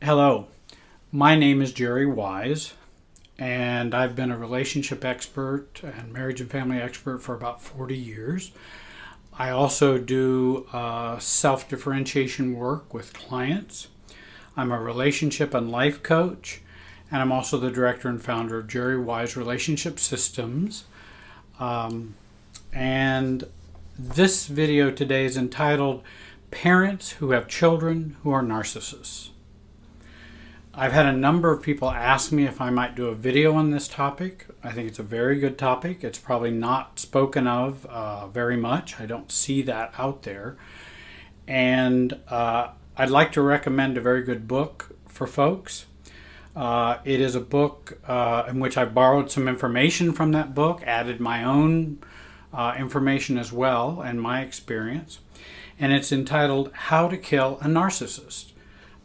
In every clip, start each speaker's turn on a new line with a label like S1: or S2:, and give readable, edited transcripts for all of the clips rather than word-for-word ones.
S1: Hello, my name is Jerry Wise, and I've been a relationship expert and marriage and family expert for about 40 years. I also do self-differentiation work with clients. I'm a relationship and life coach, and I'm also the director and founder of Jerry Wise Relationship Systems. And this video today is entitled Parents Who Have Children Who Are Narcissists. I've had a number of people ask me if I might do a video on this topic. I think it's a very good topic. It's probably not spoken of very much. I don't see that out there. And I'd like to recommend a very good book for folks. It is a book in which I borrowed some information from that book, added my own information as well and my experience. And it's entitled How to Kill a Narcissist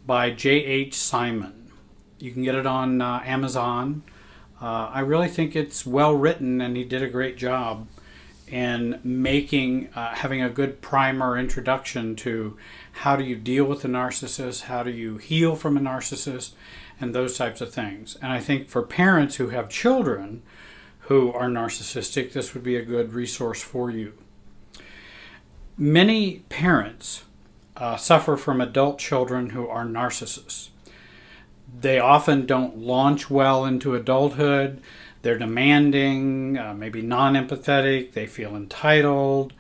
S1: by J.H. Simon. You can get it on Amazon. I really think it's well written, and he did a great job in having a good primer introduction to how do you deal with a narcissist, how do you heal from a narcissist, and those types of things. And I think for parents who have children who are narcissistic, this would be a good resource for you. Many parents suffer from adult children who are narcissists. They often don't launch well into adulthood. They're demanding, maybe non-empathetic. They feel entitled.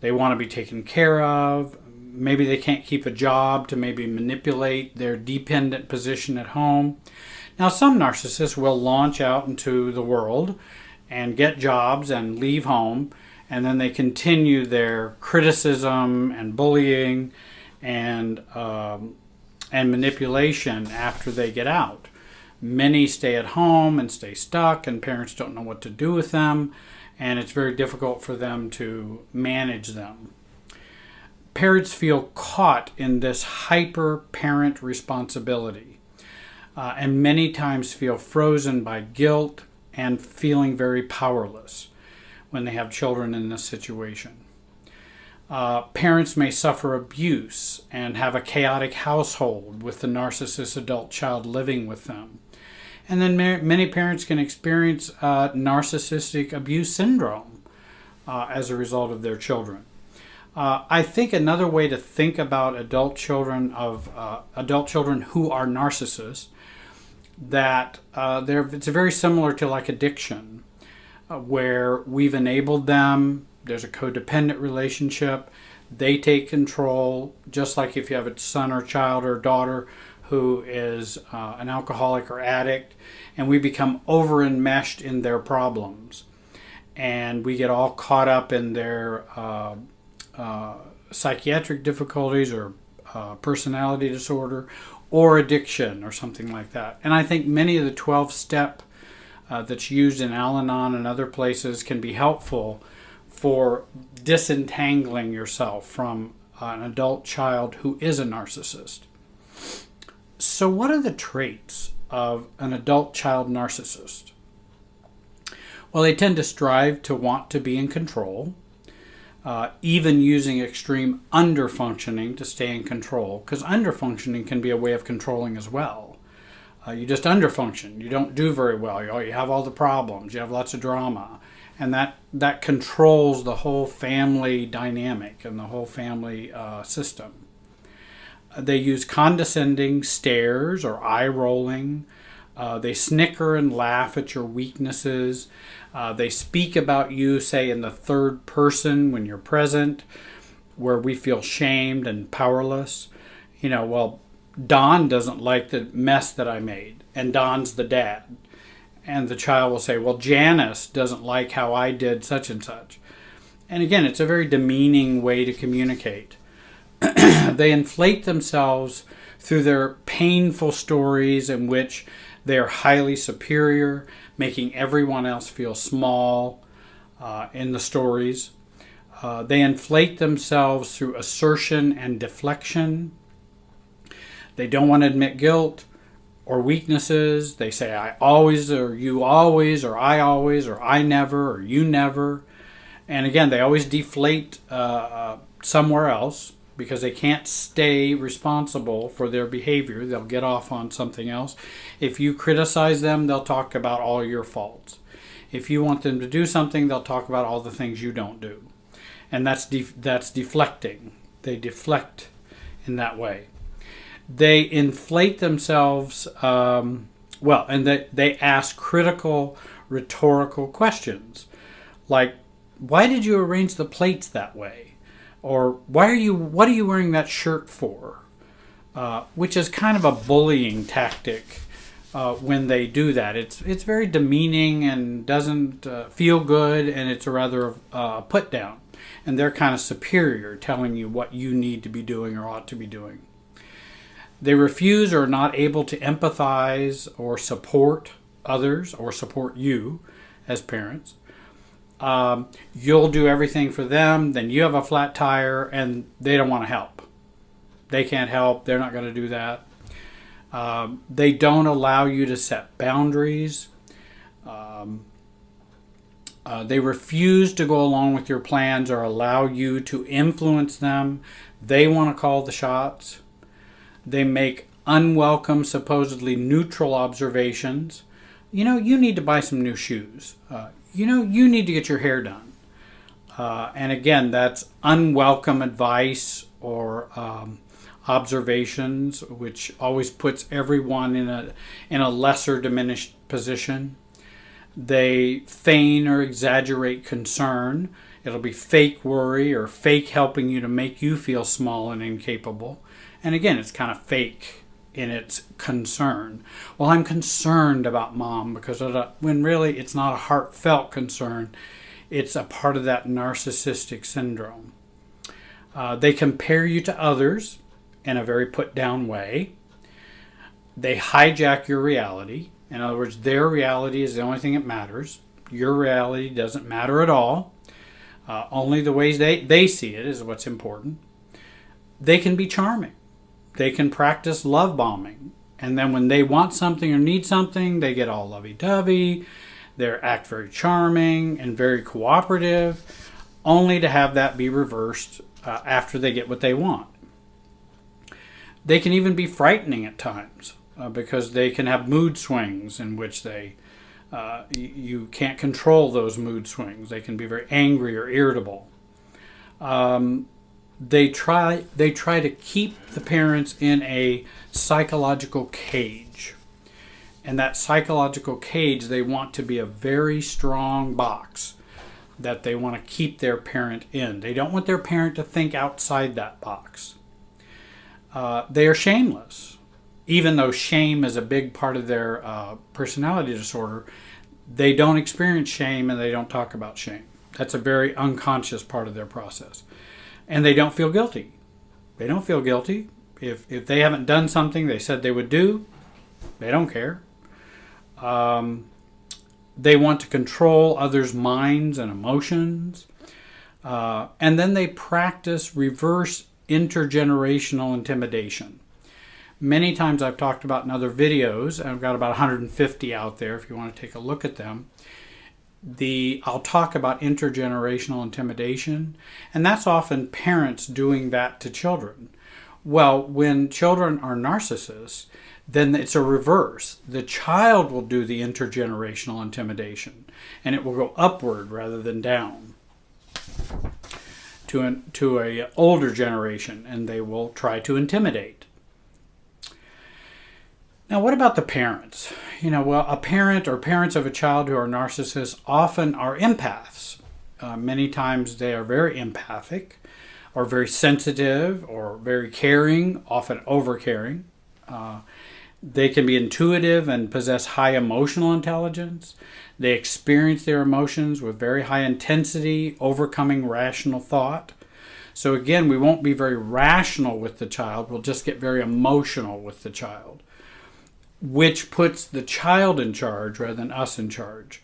S1: They want to be taken care of. Maybe they can't keep a job to maybe manipulate their dependent position at home. Now, some narcissists will launch out into the world and get jobs and leave home, and then they continue their criticism and bullying and manipulation after they get out. Many stay at home and stay stuck, and parents don't know what to do with them, and it's very difficult for them to manage them. Parents feel caught in this hyper-parent responsibility, and many times feel frozen by guilt and feeling very powerless when they have children in this situation. Parents may suffer abuse and have a chaotic household with the narcissist adult child living with them. And then many parents can experience narcissistic abuse syndrome as a result of their children. I think another way to think about adult children who are narcissists, that it's very similar to like addiction, where we've enabled them. There's a codependent relationship. They take control, just like if you have a son or child or daughter who is an alcoholic or addict, and we become over-enmeshed in their problems. And we get all caught up in their psychiatric difficulties or personality disorder or addiction or something like that. And I think many of the 12-step that's used in Al-Anon and other places can be helpful for disentangling yourself from an adult child who is a narcissist. So what are the traits of an adult child narcissist? Well, they tend to strive to want to be in control, even using extreme underfunctioning to stay in control, because underfunctioning can be a way of controlling as well. You just underfunction. You don't do very well. You have all the problems. You have lots of drama. And that controls the whole family dynamic and the whole family system. They use condescending stares or eye rolling. They snicker and laugh at your weaknesses. They speak about you, say, in the third person when you're present, where we feel shamed and powerless. Well, Don doesn't like the mess that I made, and Don's the dad. And the child will say, well, Janice doesn't like how I did such and such. And again, it's a very demeaning way to communicate. They inflate themselves through their painful stories in which they are highly superior, making everyone else feel small in the stories. They inflate themselves through assertion and deflection. They don't want to admit guilt or weaknesses. They say, I always, or you always, or I never, or you never. And again, they always deflate somewhere else because they can't stay responsible for their behavior. They'll get off on something else. If you criticize them, they'll talk about all your faults. If you want them to do something, they'll talk about all the things you don't do. And that's deflecting. They deflect in that way. They inflate themselves, and they ask critical, rhetorical questions. Like, why did you arrange the plates that way? Or what are you wearing that shirt for? Which is kind of a bullying tactic when they do that. It's very demeaning and doesn't feel good, and it's a rather put down. And they're kind of superior, telling you what you need to be doing or ought to be doing. They refuse or are not able to empathize or support others or support you as parents. You'll do everything for them, then you have a flat tire and they don't want to help. They can't help, they're not going to do that. They don't allow you to set boundaries. They refuse to go along with your plans or allow you to influence them. They want to call the shots. They make unwelcome, supposedly neutral observations. You need to buy some new shoes. You need to get your hair done. And again, that's unwelcome advice or observations, which always puts everyone in a lesser diminished position. They feign or exaggerate concern. It'll be fake worry or fake helping you to make you feel small and incapable. And again, it's kind of fake in its concern. Well, I'm concerned about mom when really it's not a heartfelt concern. It's a part of that narcissistic syndrome. They compare you to others in a very put down way. They hijack your reality. In other words, their reality is the only thing that matters. Your reality doesn't matter at all. Only the ways they see it is what's important. They can be charming. They can practice love bombing. And then when they want something or need something, they get all lovey-dovey. They act very charming and very cooperative, only to have that be reversed after they get what they want. They can even be frightening at times because they can have mood swings in which you can't control those mood swings. They can be very angry or irritable. They try to keep the parents in a psychological cage. And that psychological cage, they want to be a very strong box that they want to keep their parent in. They don't want their parent to think outside that box. They are shameless. Even though shame is a big part of their personality disorder, they don't experience shame and they don't talk about shame. That's a very unconscious part of their process. And they don't feel guilty. They don't feel guilty. If they haven't done something they said they would do, they don't care. They want to control others' minds and emotions. And then they practice reverse intergenerational intimidation. Many times I've talked about in other videos, I've got about 150 out there if you want to take a look at them. I'll talk about intergenerational intimidation, and that's often parents doing that to children. Well, when children are narcissists, then it's a reverse. The child will do the intergenerational intimidation, and it will go upward rather than down to a older generation, and they will try to intimidate. Now, what about the parents? A parent or parents of a child who are narcissists often are empaths. Many times they are very empathic or very sensitive or very caring, often over-caring. They can be intuitive and possess high emotional intelligence. They experience their emotions with very high intensity, overcoming rational thought. So again, we won't be very rational with the child. We'll just get very emotional with the child, which puts the child in charge rather than us in charge.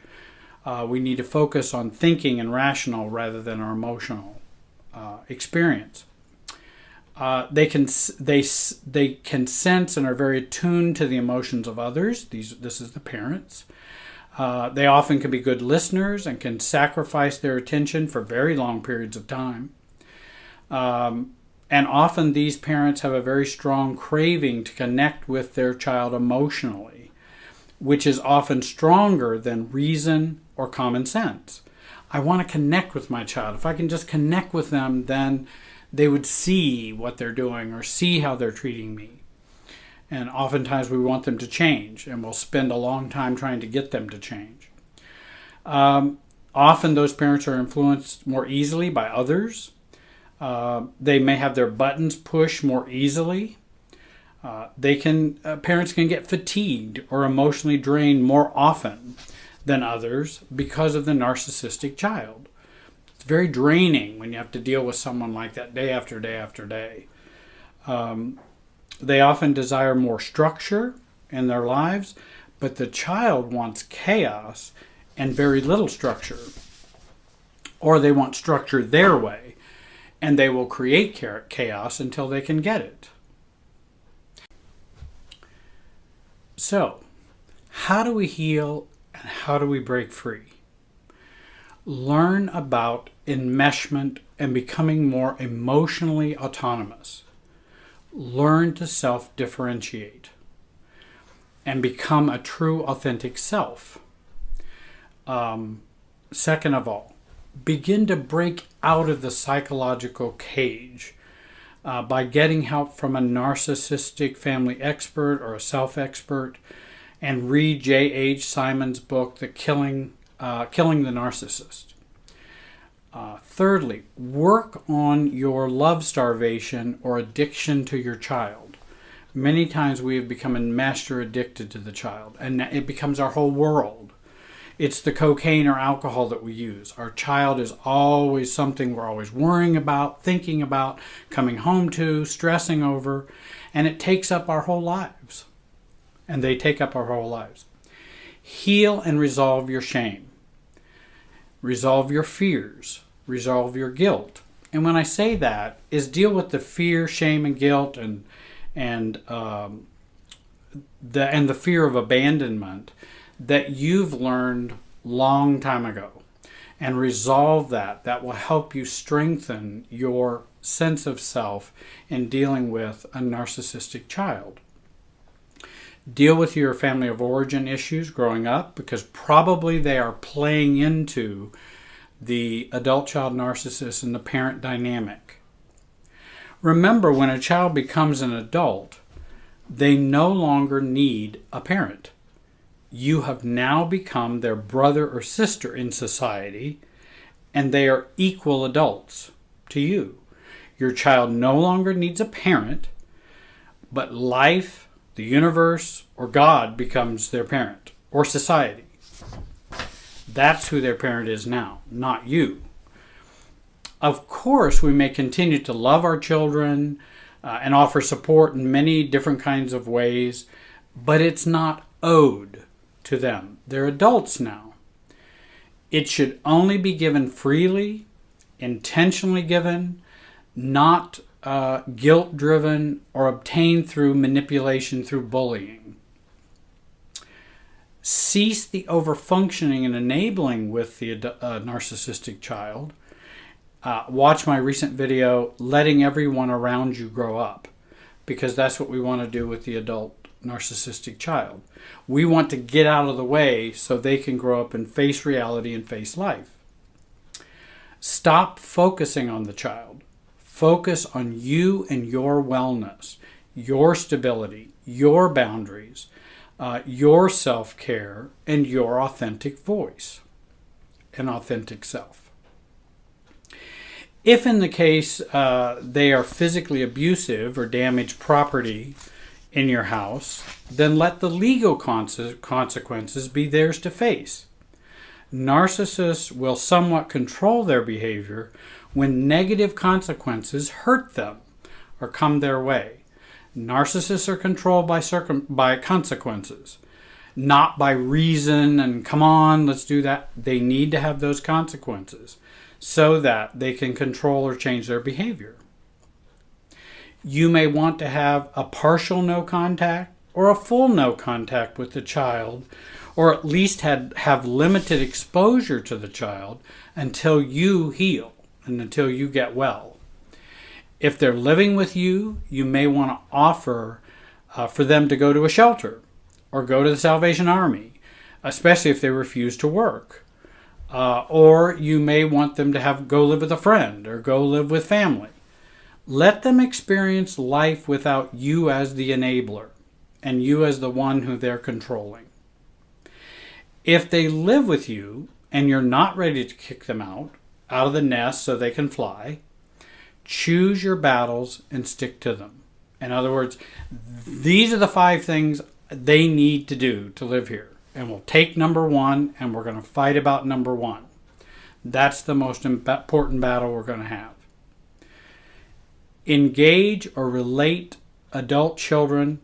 S1: We need to focus on thinking and rational rather than our emotional experience. They can sense and are very attuned to the emotions of others. This is the parents. They often can be good listeners and can sacrifice their attention for very long periods of time. And often these parents have a very strong craving to connect with their child emotionally, which is often stronger than reason or common sense. I want to connect with my child. If I can just connect with them, then they would see what they're doing or see how they're treating me. And oftentimes we want them to change, and we'll spend a long time trying to get them to change. Often those parents are influenced more easily by others. They may have their buttons pushed more easily. Parents can get fatigued or emotionally drained more often than others because of the narcissistic child. It's very draining when you have to deal with someone like that day after day after day. They often desire more structure in their lives, but the child wants chaos and very little structure. Or they want structure their way, and they will create chaos until they can get it. So, how do we heal and how do we break free? Learn about enmeshment and becoming more emotionally autonomous. Learn to self-differentiate and become a true, authentic self. Second of all, begin to break out of the psychological cage by getting help from a narcissistic family expert or a self-expert, and read J.H. Simon's book, Killing the Narcissist. Thirdly, work on your love starvation or addiction to your child. Many times we have become enmeshed or addicted to the child, and it becomes our whole world. It's the cocaine or alcohol that we use. Our child is always something we're always worrying about, thinking about, coming home to, stressing over, and it takes up our whole lives. And they take up our whole lives. Heal and resolve your shame. Resolve your fears. Resolve your guilt. And when I say that, is deal with the fear, shame, and guilt, and the fear of abandonment that you've learned long time ago, and resolve that. That will help you strengthen your sense of self in dealing with a narcissistic child. Deal with your family of origin issues growing up, because probably they are playing into the adult-child narcissist and the parent dynamic. Remember, when a child becomes an adult, they no longer need a parent. You have now become their brother or sister in society, and they are equal adults to you. Your child no longer needs a parent, but life, the universe, or God becomes their parent, or society. That's who their parent is now, not you. Of course, we may continue to love our children and offer support in many different kinds of ways, but it's not owed to them. They're adults now. It should only be given freely, intentionally given, not guilt-driven or obtained through manipulation, through bullying. Cease the overfunctioning and enabling with the narcissistic child. Watch my recent video, Letting Everyone Around You Grow Up, because that's what we want to do with the adult narcissistic child. We want to get out of the way so they can grow up and face reality and face life. Stop focusing on the child. Focus on you and your wellness, your stability, your boundaries, your self-care, and your authentic voice and authentic self. If in the case they are physically abusive or damage property in your house, then let the legal consequences be theirs to face. Narcissists will somewhat control their behavior when negative consequences hurt them or come their way. Narcissists are controlled by consequences, not by reason and come on, let's do that. They need to have those consequences so that they can control or change their behavior. You may want to have a partial no contact or a full no contact with the child, or at least have limited exposure to the child until you heal and until you get well. If they're living with you, you may want to offer for them to go to a shelter or go to the Salvation Army, especially if they refuse to work. Or you may want them to go live with a friend or go live with family. Let them experience life without you as the enabler and you as the one who they're controlling. If they live with you and you're not ready to kick them out of the nest so they can fly, choose your battles and stick to them. In other words, these are the 5 things they need to do to live here. And we'll take number 1 and we're going to fight about number 1. That's the most important battle we're going to have. Engage or relate adult children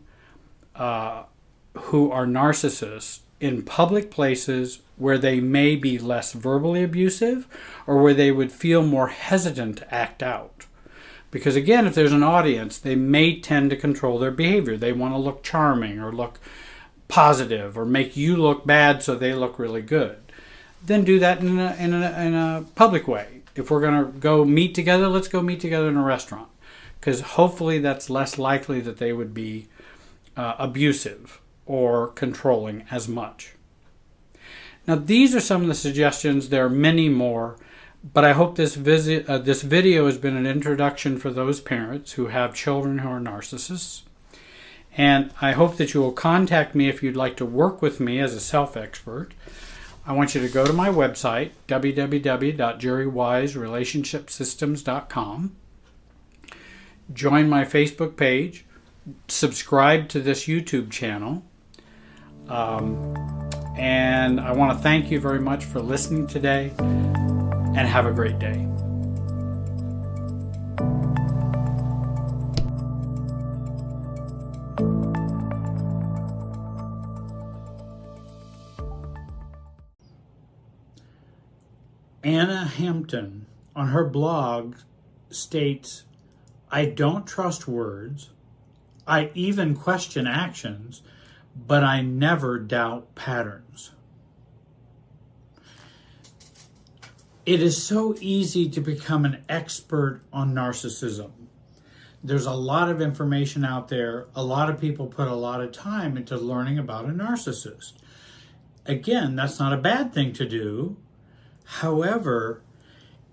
S1: who are narcissists in public places where they may be less verbally abusive or where they would feel more hesitant to act out. Because again, if there's an audience, they may tend to control their behavior. They want to look charming or look positive or make you look bad so they look really good. Then do that in a public way. If we're going to go meet together, let's go meet together in a restaurant. Because hopefully that's less likely that they would be abusive or controlling as much. Now, these are some of the suggestions. There are many more, but I hope this video has been an introduction for those parents who have children who are narcissists. And I hope that you will contact me if you'd like to work with me as a self-expert. I want you to go to my website, www.jerrywiserelationshipsystems.com. Join my Facebook page. Subscribe to this YouTube channel. And I want to thank you very much for listening today, and have a great day. Anna Hampton on her blog states, "I don't trust words. I even question actions, but I never doubt patterns." It is so easy to become an expert on narcissism. There's a lot of information out there. A lot of people put a lot of time into learning about a narcissist. Again, that's not a bad thing to do. However,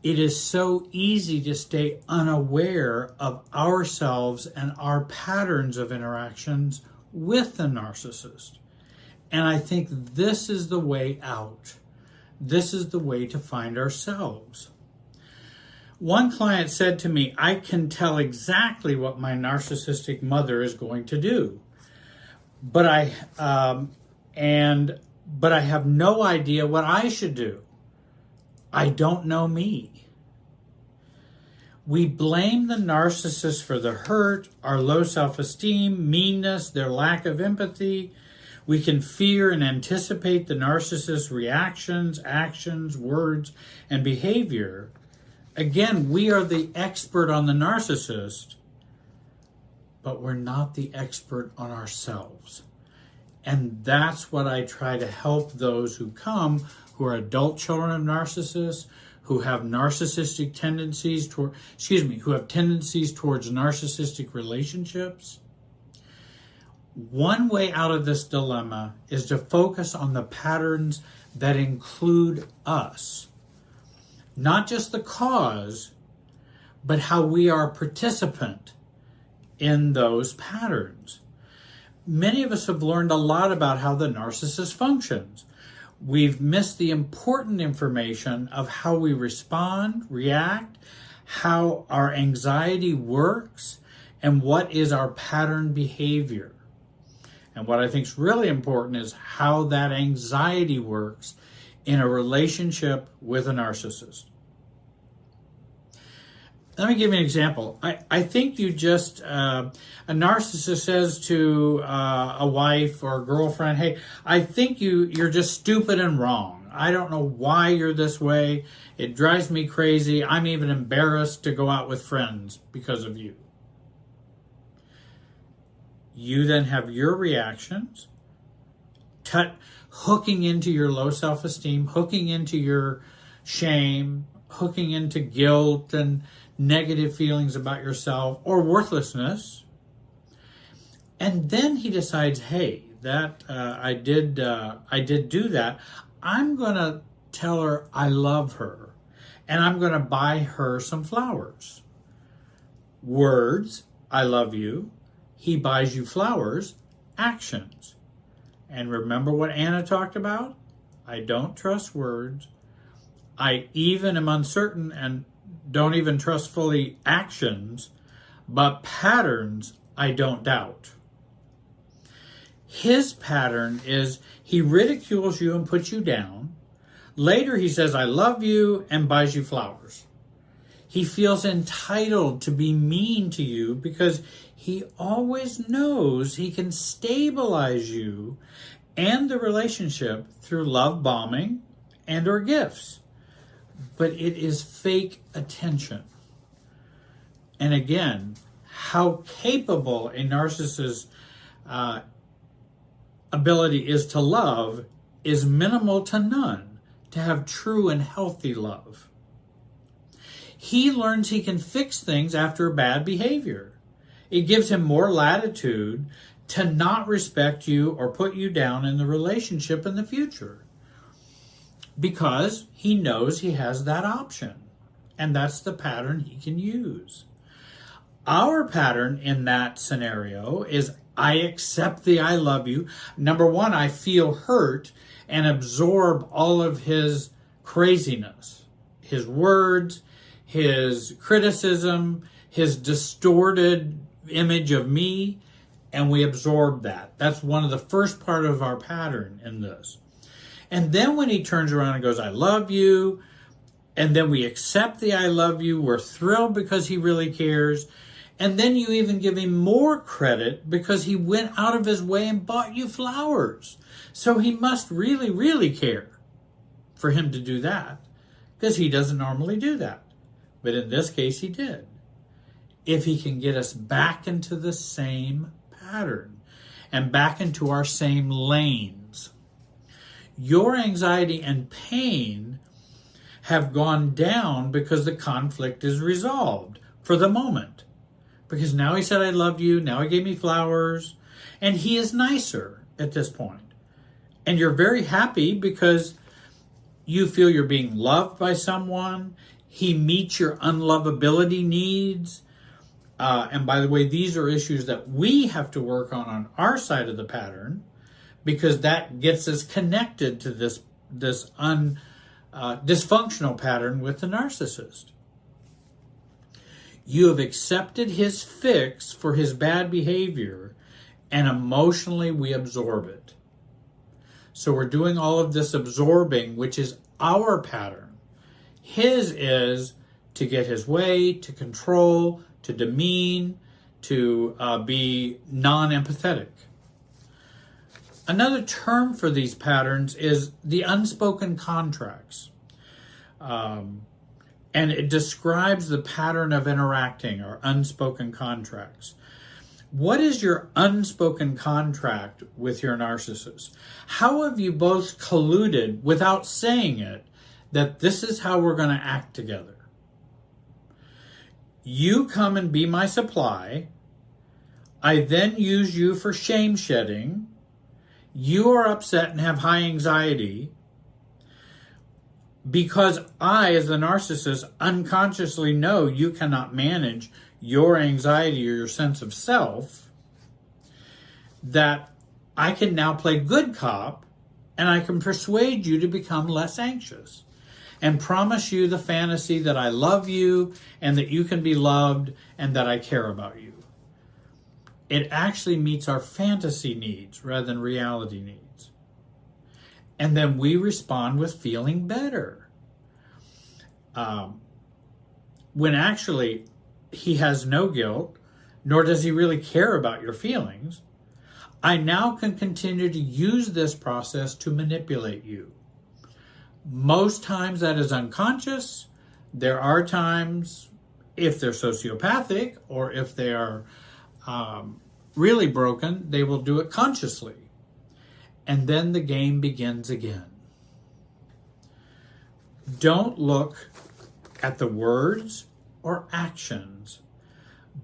S1: it is so easy to stay unaware of ourselves and our patterns of interactions with the narcissist. And I think this is the way out. This is the way to find ourselves. One client said to me, "I can tell exactly what my narcissistic mother is going to do, but I have no idea what I should do. I don't know me." We blame the narcissist for the hurt, our low self-esteem, meanness, their lack of empathy. We can fear and anticipate the narcissist's reactions, actions, words, and behavior. Again, we are the expert on the narcissist, but we're not the expert on ourselves. And that's what I try to help those who come who are adult children of narcissists, who have narcissistic tendencies who have tendencies towards narcissistic relationships. One way out of this dilemma is to focus on the patterns that include us. Not just the cause, but how we are a participant in those patterns. Many of us have learned a lot about how the narcissist functions. We've missed the important information of how we respond, react, how our anxiety works, and what is our pattern behavior. And what I think is really important is how that anxiety works in a relationship with a narcissist. Let me give you an example. I think you just, a narcissist says to a wife or a girlfriend, "Hey, I think you're just stupid and wrong. I don't know why you're this way. It drives me crazy. I'm even embarrassed to go out with friends because of you." You then have your reactions, hooking into your low self-esteem, hooking into your shame, hooking into guilt and negative feelings about yourself or worthlessness. And then he decides, hey, that I did do that. I'm going to tell her I love her, and I'm going to buy her some flowers. Words, I love you. He buys you flowers. Actions. And remember what Anna talked about? I don't trust words. I even am uncertain and don't even trust fully actions, but patterns I don't doubt. His pattern is he ridicules you and puts you down. Later he says, I love you, and buys you flowers. He feels entitled to be mean to you because he always knows he can stabilize you and the relationship through love bombing and or gifts. But it is fake attention. And again, how capable a narcissist's ability is to love is minimal to none, to have true and healthy love. He learns he can fix things after bad behavior. It gives him more latitude to not respect you or put you down in the relationship in the future, because he knows he has that option, and that's the pattern he can use. Our pattern in that scenario is I accept the I love you. Number one, I feel hurt and absorb all of his craziness, his words, his criticism, his distorted image of me, and we absorb that. That's one of the first part of our pattern in this. And then when he turns around and goes, I love you, and then we accept the I love you, we're thrilled because he really cares. And then you even give him more credit because he went out of his way and bought you flowers. So he must really, really care for him to do that, because he doesn't normally do that. But in this case, he did. If he can get us back into the same pattern and back into our same lanes. Your anxiety and pain have gone down because the conflict is resolved for the moment. Because now he said, I love you. Now he gave me flowers. And he is nicer at this point. And you're very happy because you feel you're being loved by someone. He meets your unlovability needs. And by the way, these are issues that we have to work on our side of the pattern, because that gets us connected to this dysfunctional pattern with the narcissist. You have accepted his fix for his bad behavior, and emotionally we absorb it. So we're doing all of this absorbing, which is our pattern. His is to get his way, to control, to demean, to be non-empathetic. Another term for these patterns is the unspoken contracts. And it describes the pattern of interacting, or unspoken contracts. What is your unspoken contract with your narcissist? How have you both colluded without saying it that this is how we're going to act together? You come and be my supply. I then use you for shame shedding. You are upset and have high anxiety because I, as the narcissist, unconsciously know you cannot manage your anxiety or your sense of self, that I can now play good cop and I can persuade you to become less anxious and promise you the fantasy that I love you and that you can be loved and that I care about you. It actually meets our fantasy needs rather than reality needs. And then we respond with feeling better. When actually he has no guilt, nor does he really care about your feelings, I now can continue to use this process to manipulate you. Most times that is unconscious. There are times, if they're sociopathic or if they are really broken, they will do it consciously. And then the game begins again. Don't look at the words or actions,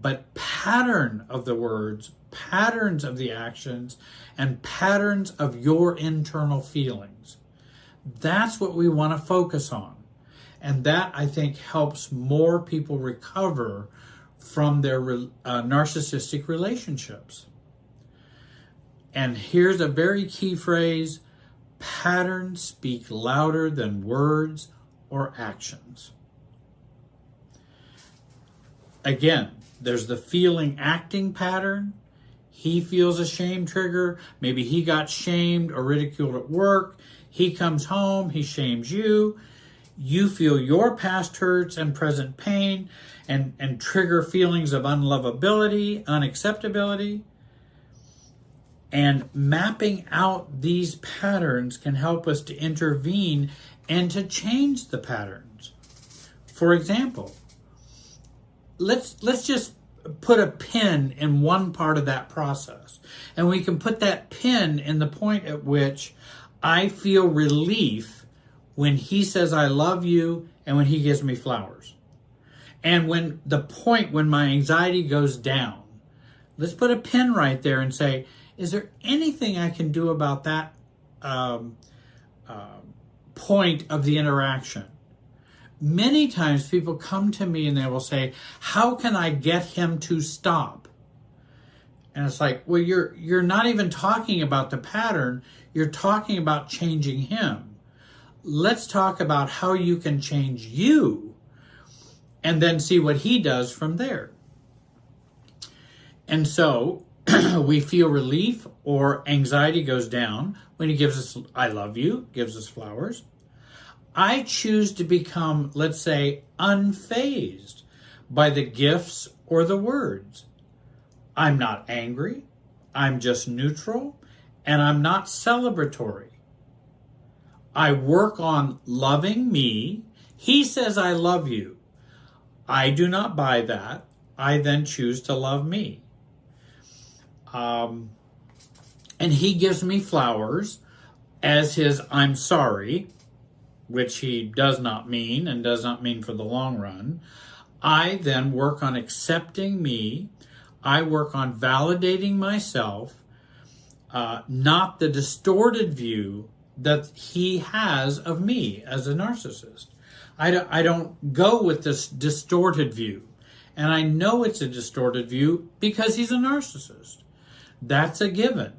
S1: but pattern of the words, patterns of the actions, and patterns of your internal feelings. That's what we want to focus on. And that, I think, helps more people recover from their narcissistic relationships. And here's a very key phrase: patterns speak louder than words or actions. Again, there's the feeling acting pattern. He feels a shame trigger. Maybe he got shamed or ridiculed at work. He comes home, he shames you. You feel your past hurts and present pain and trigger feelings of unlovability, unacceptability. And mapping out these patterns can help us to intervene and to change the patterns. For example, let's just put a pin in one part of that process. And we can put that pin in the point at which I feel relief when he says I love you and when he gives me flowers. And when the point when my anxiety goes down, let's put a pin right there and say, is there anything I can do about that point of the interaction? Many times people come to me and they will say, how can I get him to stop? And it's like, well, you're not even talking about the pattern. You're talking about changing him. Let's talk about how you can change you and then see what he does from there. And so we feel relief or anxiety goes down when he gives us, I love you, gives us flowers. I choose to become, let's say, unfazed by the gifts or the words. I'm not angry, I'm just neutral, and I'm not celebratory. I work on loving me. He says, I love you. I do not buy that. I then choose to love me. And he gives me flowers as his I'm sorry, which he does not mean and does not mean for the long run. I then work on accepting me. I work on validating myself, not the distorted view that he has of me as a narcissist. I don't go with this distorted view. And I know it's a distorted view because he's a narcissist. That's a given.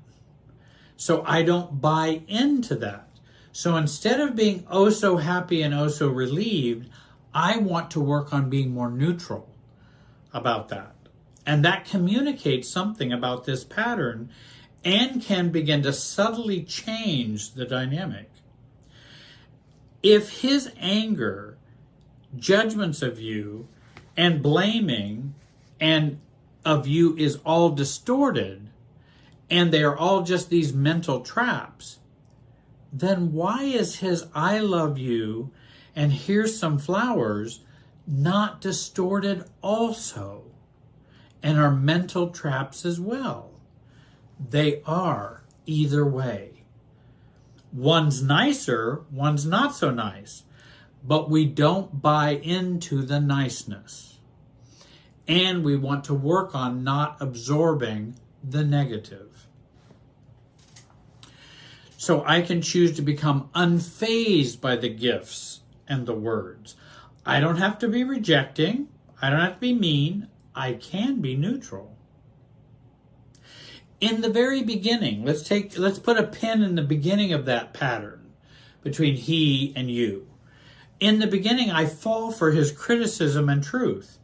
S1: So I don't buy into that. So instead of being oh so happy and oh so relieved, I want to work on being more neutral about that. And that communicates something about this pattern and can begin to subtly change the dynamic. If his anger, judgments of you, and blaming and of you is all distorted, and they are all just these mental traps, then why is his I love you and here's some flowers not distorted also and are mental traps as well? They are either way. One's nicer, one's not so nice, but we don't buy into the niceness. And we want to work on not absorbing the negative. So I can choose to become unfazed by the gifts and the words. I don't have to be rejecting. I don't have to be mean. I can be neutral. In the very beginning, let's put a pin in the beginning of that pattern between he and you. In the beginning, I fall for his criticism and truth.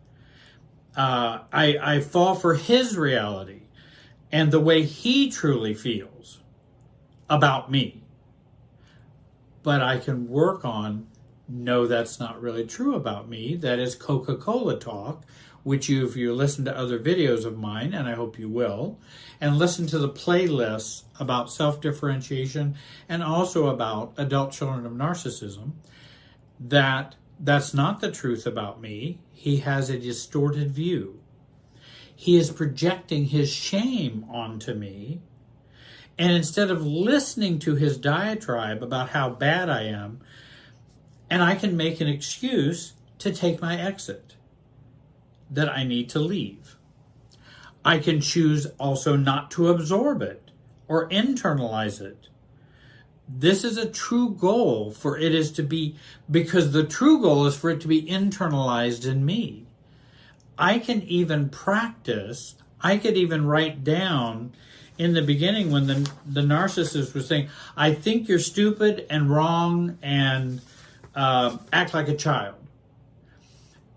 S1: I fall for his reality and the way he truly feels about me. But I can work on, no, that's not really true about me. That is Coca-Cola talk, which if you listen to other videos of mine, and I hope you will, and listen to the playlists about self-differentiation and also about adult children of narcissism, that's not the truth about me. He has a distorted view. He is projecting his shame onto me. And instead of listening to his diatribe about how bad I am, and I can make an excuse to take my exit. that I need to leave. I can choose also not to absorb it or internalize it. This is a true goal for it is to be, because the true goal is for it to be internalized in me. I can even practice, I could even write down in the beginning when the narcissist was saying, I think you're stupid and wrong and act like a child.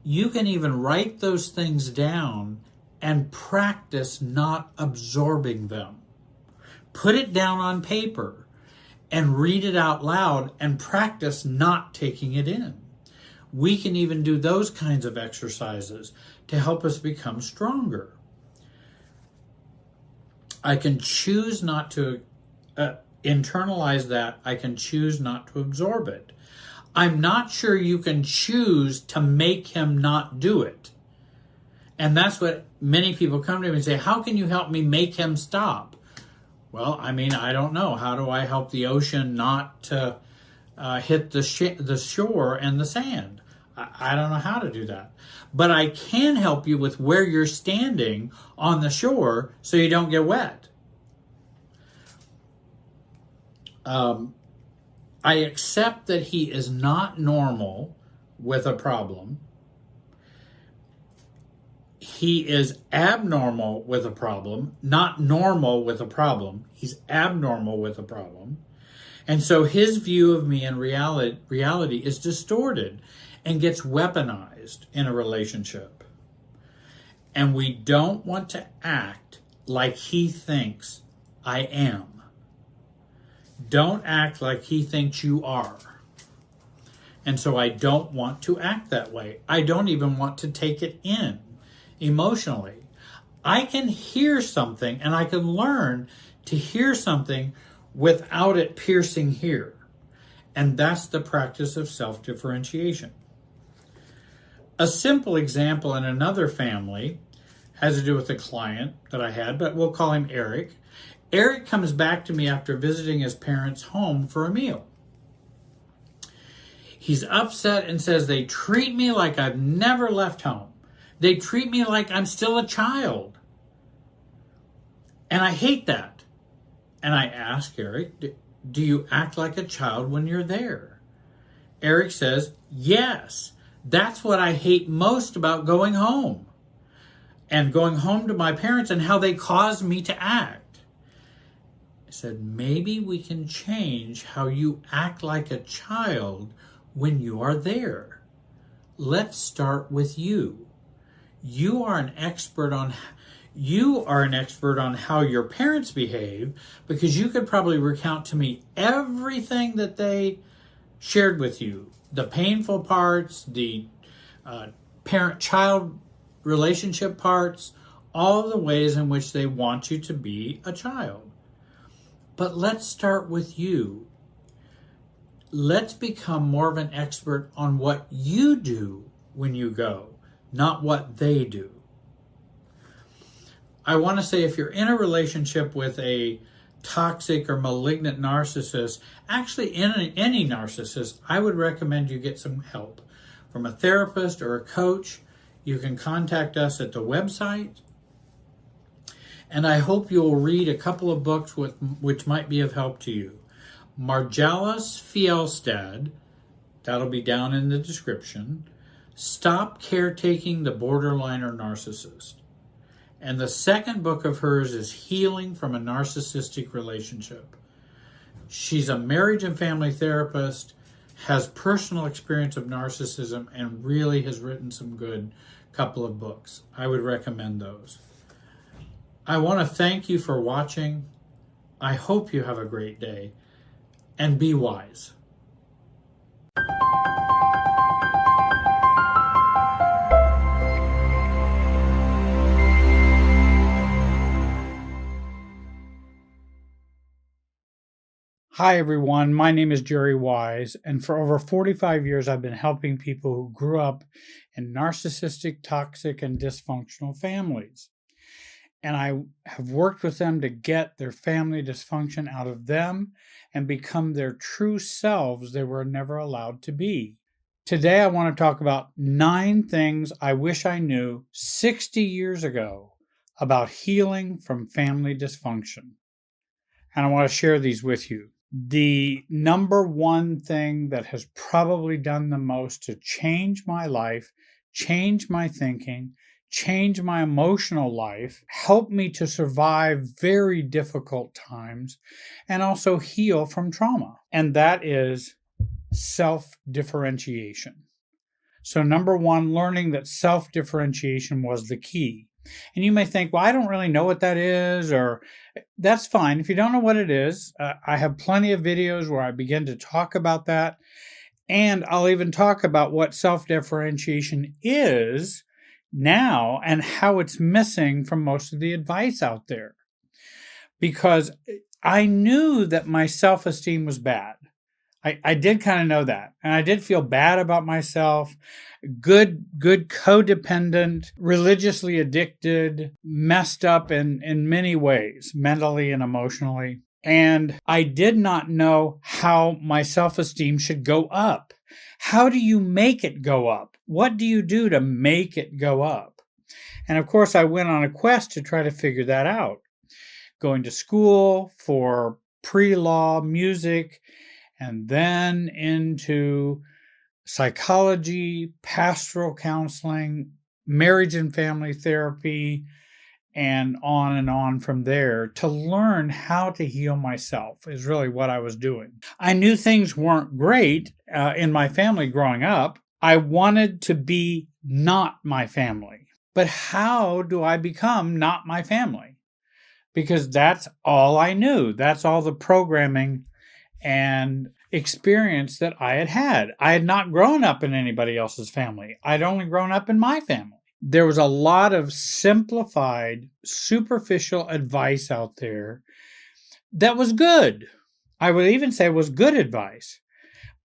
S1: You can even write those things down and practice not absorbing them. Put it down on paper and read it out loud and practice not taking it in. We can even do those kinds of exercises to help us become stronger. I can choose not to internalize that. I can choose not to absorb it. I'm not sure you can choose to make him not do it. And that's what many people come to me and say, how can you help me make him stop? Well, I mean, I don't know. How do I help the ocean not to hit the shore and the sand? I don't know how to do that. But I can help you with where you're standing on the shore so you don't get wet. I accept that he is not normal with a problem. He is abnormal with a problem, not normal with a problem. He's abnormal with a problem. And so his view of me and reality is distorted and gets weaponized in a relationship. And we don't want to act like he thinks I am. Don't act like he thinks you are. And so I don't want to act that way. I don't even want to take it in emotionally. I can hear something and I can learn to hear something without it piercing here. And that's the practice of self-differentiation. A simple example in another family has to do with a client that I had, but we'll call him Eric. Eric comes back to me after visiting his parents' home for a meal. He's upset and says, they treat me like I've never left home. They treat me like I'm still a child. And I hate that. And I ask Eric, do you act like a child when you're there? Eric says, yes. That's what I hate most about going home. And going home to my parents and how they caused me to act. I said, maybe we can change how you act like a child when you are there. Let's start with you. You are an expert on how your parents behave, because you could probably recount to me everything that they shared with you. The painful parts, the parent-child relationship parts, all of the ways in which they want you to be a child. But let's start with you. Let's become more of an expert on what you do when you go, not what they do. I want to say, if you're in a relationship with a toxic or malignant narcissist, actually any narcissist, I would recommend you get some help from a therapist or a coach. You can contact us at the website. And I hope you'll read a couple of books which might be of help to you. Marjalis Fjellstad, that'll be down in the description. Stop Caretaking the Borderliner Narcissist. And the second book of hers is Healing from a Narcissistic Relationship. She's a marriage and family therapist, has personal experience of narcissism, and really has written some good couple of books. I would recommend those. I want to thank you for watching. I hope you have a great day, and be wise. Hi everyone, my name is Jerry Wise, and for over 45 years I've been helping people who grew up in narcissistic, toxic, and dysfunctional families. And I have worked with them to get their family dysfunction out of them and become their true selves they were never allowed to be. Today I want to talk about 9 things I wish I knew 60 years ago about healing from family dysfunction. And I want to share these with you. The number one thing that has probably done the most to change my life, change my thinking, change my emotional life, help me to survive very difficult times, and also heal from trauma. And that is self-differentiation. So number one, learning that self-differentiation was the key. And you may think, well, I don't really know what that is, or that's fine. If you don't know what it is, I have plenty of videos where I begin to talk about that. And I'll even talk about what self-differentiation is now and how it's missing from most of the advice out there. Because I knew that my self-esteem was bad. I did kind of know that. And I did feel bad about myself. Good codependent, religiously addicted, messed up in many ways, mentally and emotionally. And I did not know how my self-esteem should go up. How do you make it go up? What do you do to make it go up? And of course, I went on a quest to try to figure that out. Going to school for pre-law, music, and then into psychology, pastoral counseling, marriage and family therapy, and on from there to learn how to heal myself is really what I was doing. I knew things weren't great in my family growing up. I wanted to be not my family. But how do I become not my family? Because that's all I knew. That's all the programming and experience that I had had. I had not grown up in anybody else's family. I'd only grown up in my family. There was a lot of simplified, superficial advice out there that was good. I would even say it was good advice,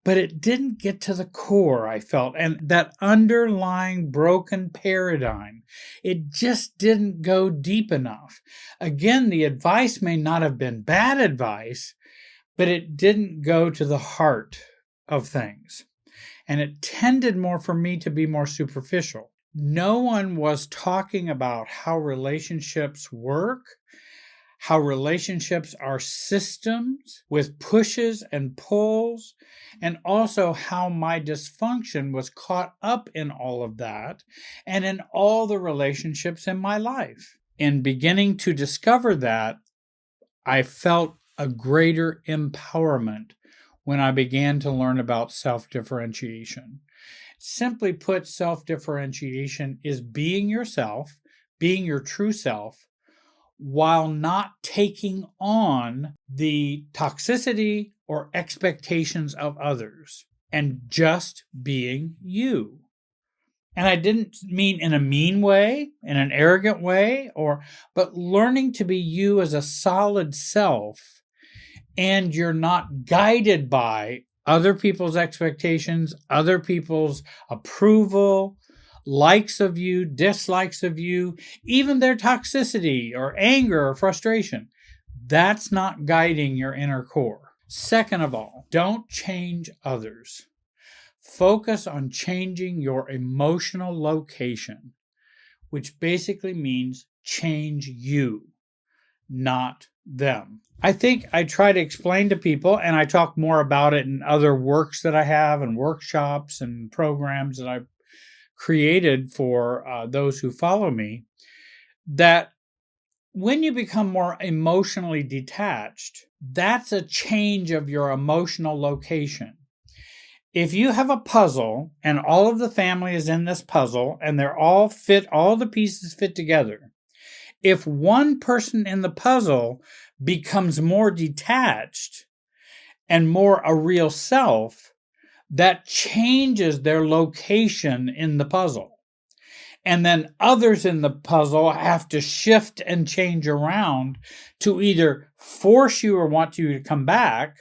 S1: but it didn't get to the core, I felt. And that underlying broken paradigm, it just didn't go deep enough. Again, the advice may not have been bad advice, but it didn't go to the heart of things. And it tended more for me to be more superficial. No one was talking about how relationships work, how relationships are systems with pushes and pulls, and also how my dysfunction was caught up in all of that and in all the relationships in my life. In beginning to discover that, I felt a greater empowerment when I began to learn about self-differentiation. Simply put, self-differentiation is being yourself, being your true self, while not taking on the toxicity or expectations of others, and just being you. And I didn't mean in a mean way, in an arrogant way, but learning to be you as a solid self, and you're not guided by other people's expectations, other people's approval, likes of you, dislikes of you, even their toxicity or anger or frustration. That's not guiding your inner core. Second of all, don't change others. Focus on changing your emotional location, which basically means change you, not them. I think I try to explain to people, and I talk more about it in other works that I have and workshops and programs that I've created for those who follow me, that when you become more emotionally detached, that's a change of your emotional location. If you have a puzzle and all of the family is in this puzzle and all the pieces fit together, if one person in the puzzle becomes more detached and more a real self, that changes their location in the puzzle. And then others in the puzzle have to shift and change around to either force you or want you to come back,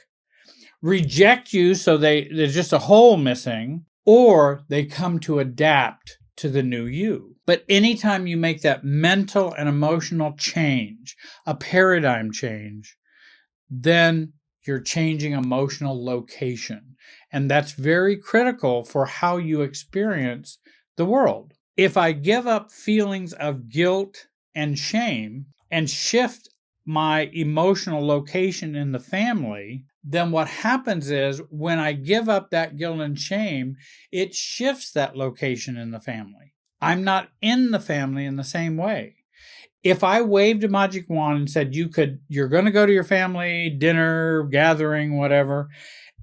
S1: reject you so there's just a hole missing, or they come to adapt to the new you. But anytime you make that mental and emotional change, a paradigm change, then You're changing emotional location. And that's very critical for how you experience the world. If I give up feelings of guilt and shame and shift my emotional location in the family, then what happens is when I give up that guilt and shame, it shifts that location in the family. I'm not in the family in the same way. If I waved a magic wand and said you're going to go to your family dinner, gathering, whatever,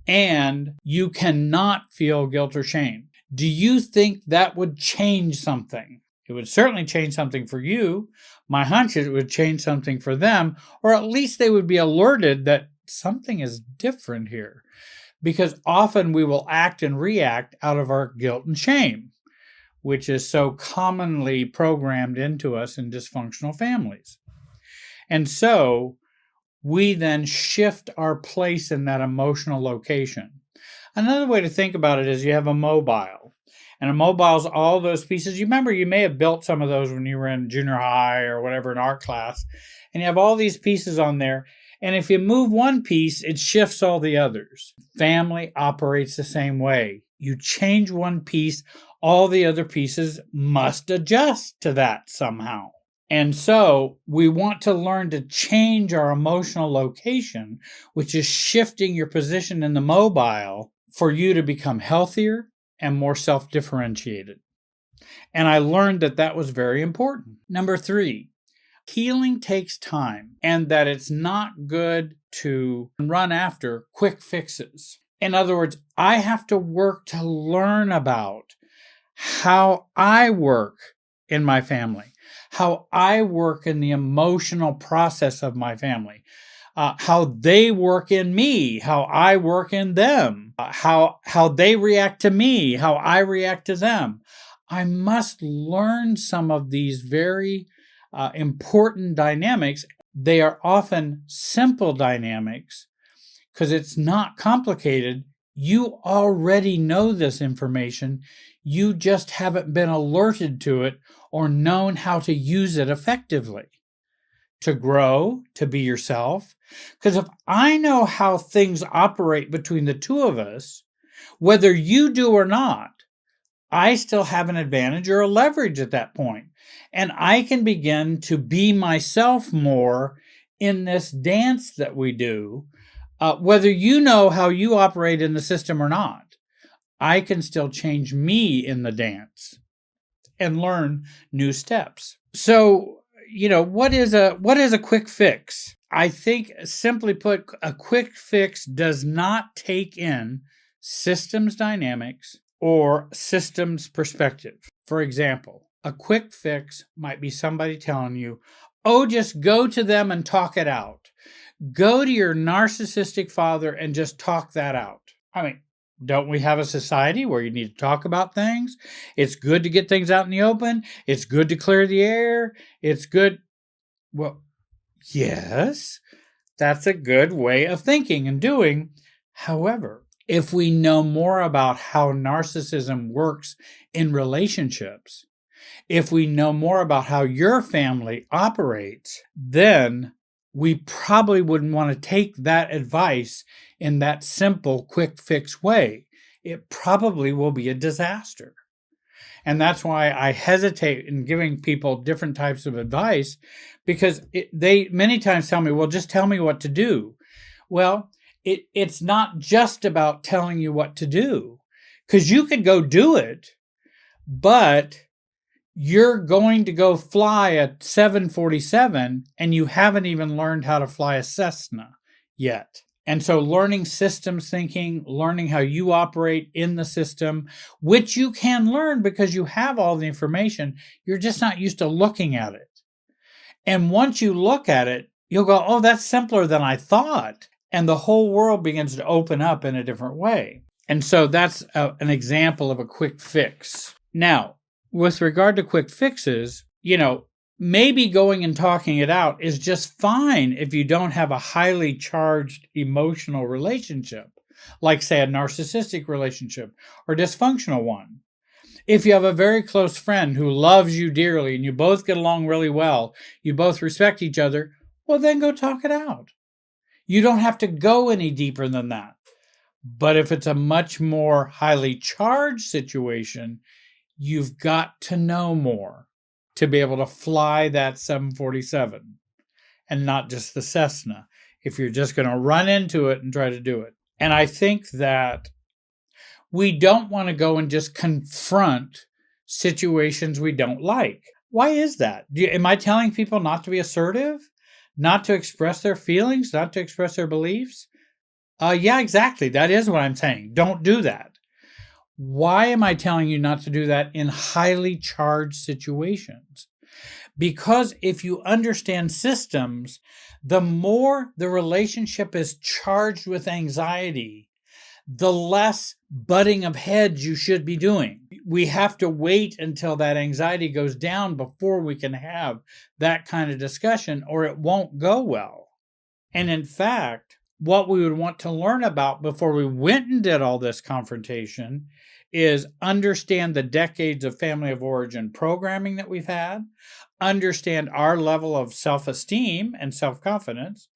S1: and you cannot feel guilt or shame, do you think that would change something? It would certainly change something for you. My hunch is it would change something for them, or at least they would be alerted that something is different here. Because often we will act and react out of our guilt and shame, which is so commonly programmed into us in dysfunctional families. And so we then shift our place in that emotional location. Another way to think about it is you have a mobile. And a mobile is all those pieces. You remember you may have built some of those when you were in junior high or whatever in art class. And you have all these pieces on there. And if you move one piece, it shifts all the others. Family operates the same way. You change one piece, all the other pieces must adjust to that somehow. And so we want to learn to change our emotional location, which is shifting your position in the mobile for you to become healthier and more self-differentiated. And I learned that that was very important. Number 3, healing takes time, and that it's not good to run after quick fixes. In other words, I have to work to learn about how I work in my family, how I work in the emotional process of my family, how they work in me, how I work in them, how they react to me, how I react to them. I must learn some of these very important dynamics. They are often simple dynamics because it's not complicated. You already know this information. You just haven't been alerted to it or known how to use it effectively to grow, to be yourself. Because if I know how things operate between the two of us, whether you do or not, I still have an advantage or a leverage at that point. And I can begin to be myself more in this dance that we do. Whether you know how you operate in the system or not, I can still change me in the dance and learn new steps. So, what is a quick fix? I think, simply put, a quick fix does not take in systems dynamics or systems perspective. For example, a quick fix might be somebody telling you, oh, just go to them and talk it out. Go to your narcissistic father and just talk that out. I mean, don't we have a society where you need to talk about things? It's good to get things out in the open. It's good to clear the air. It's good. Well, yes, that's a good way of thinking and doing. However, if we know more about how narcissism works in relationships, if we know more about how your family operates, then we probably wouldn't want to take that advice in that simple, quick fix way. It probably will be a disaster. And that's why I hesitate in giving people different types of advice, because they many times tell me, well, just tell me what to do. Well, it's not just about telling you what to do, because you could go do it, but you're going to go fly a 747 and you haven't even learned how to fly a Cessna yet. And so learning systems thinking, learning how you operate in the system, which you can learn because you have all the information, you're just not used to looking at it. And once you look at it, you'll go, oh, that's simpler than I thought. And the whole world begins to open up in a different way. And so that's an example of a quick fix. Now, with regard to quick fixes, maybe going and talking it out is just fine if you don't have a highly charged emotional relationship, like, say, a narcissistic relationship or dysfunctional one. If you have a very close friend who loves you dearly and you both get along really well, you both respect each other, well, then go talk it out. You don't have to go any deeper than that. But if it's a much more highly charged situation, you've got to know more to be able to fly that 747 and not just the Cessna, if you're just going to run into it and try to do it. And I think that we don't want to go and just confront situations we don't like. Why is that? Am I telling people not to be assertive? Not to express their feelings? Not to express their beliefs? Yeah, exactly. That is what I'm saying. Don't do that. Why am I telling you not to do that in highly charged situations? Because if you understand systems, the more the relationship is charged with anxiety, the less butting of heads you should be doing. We have to wait until that anxiety goes down before we can have that kind of discussion, or it won't go well. And in fact, what we would want to learn about before we went and did all this confrontation is understand the decades of family of origin programming that we've had, understand our level of self-esteem and self-confidence,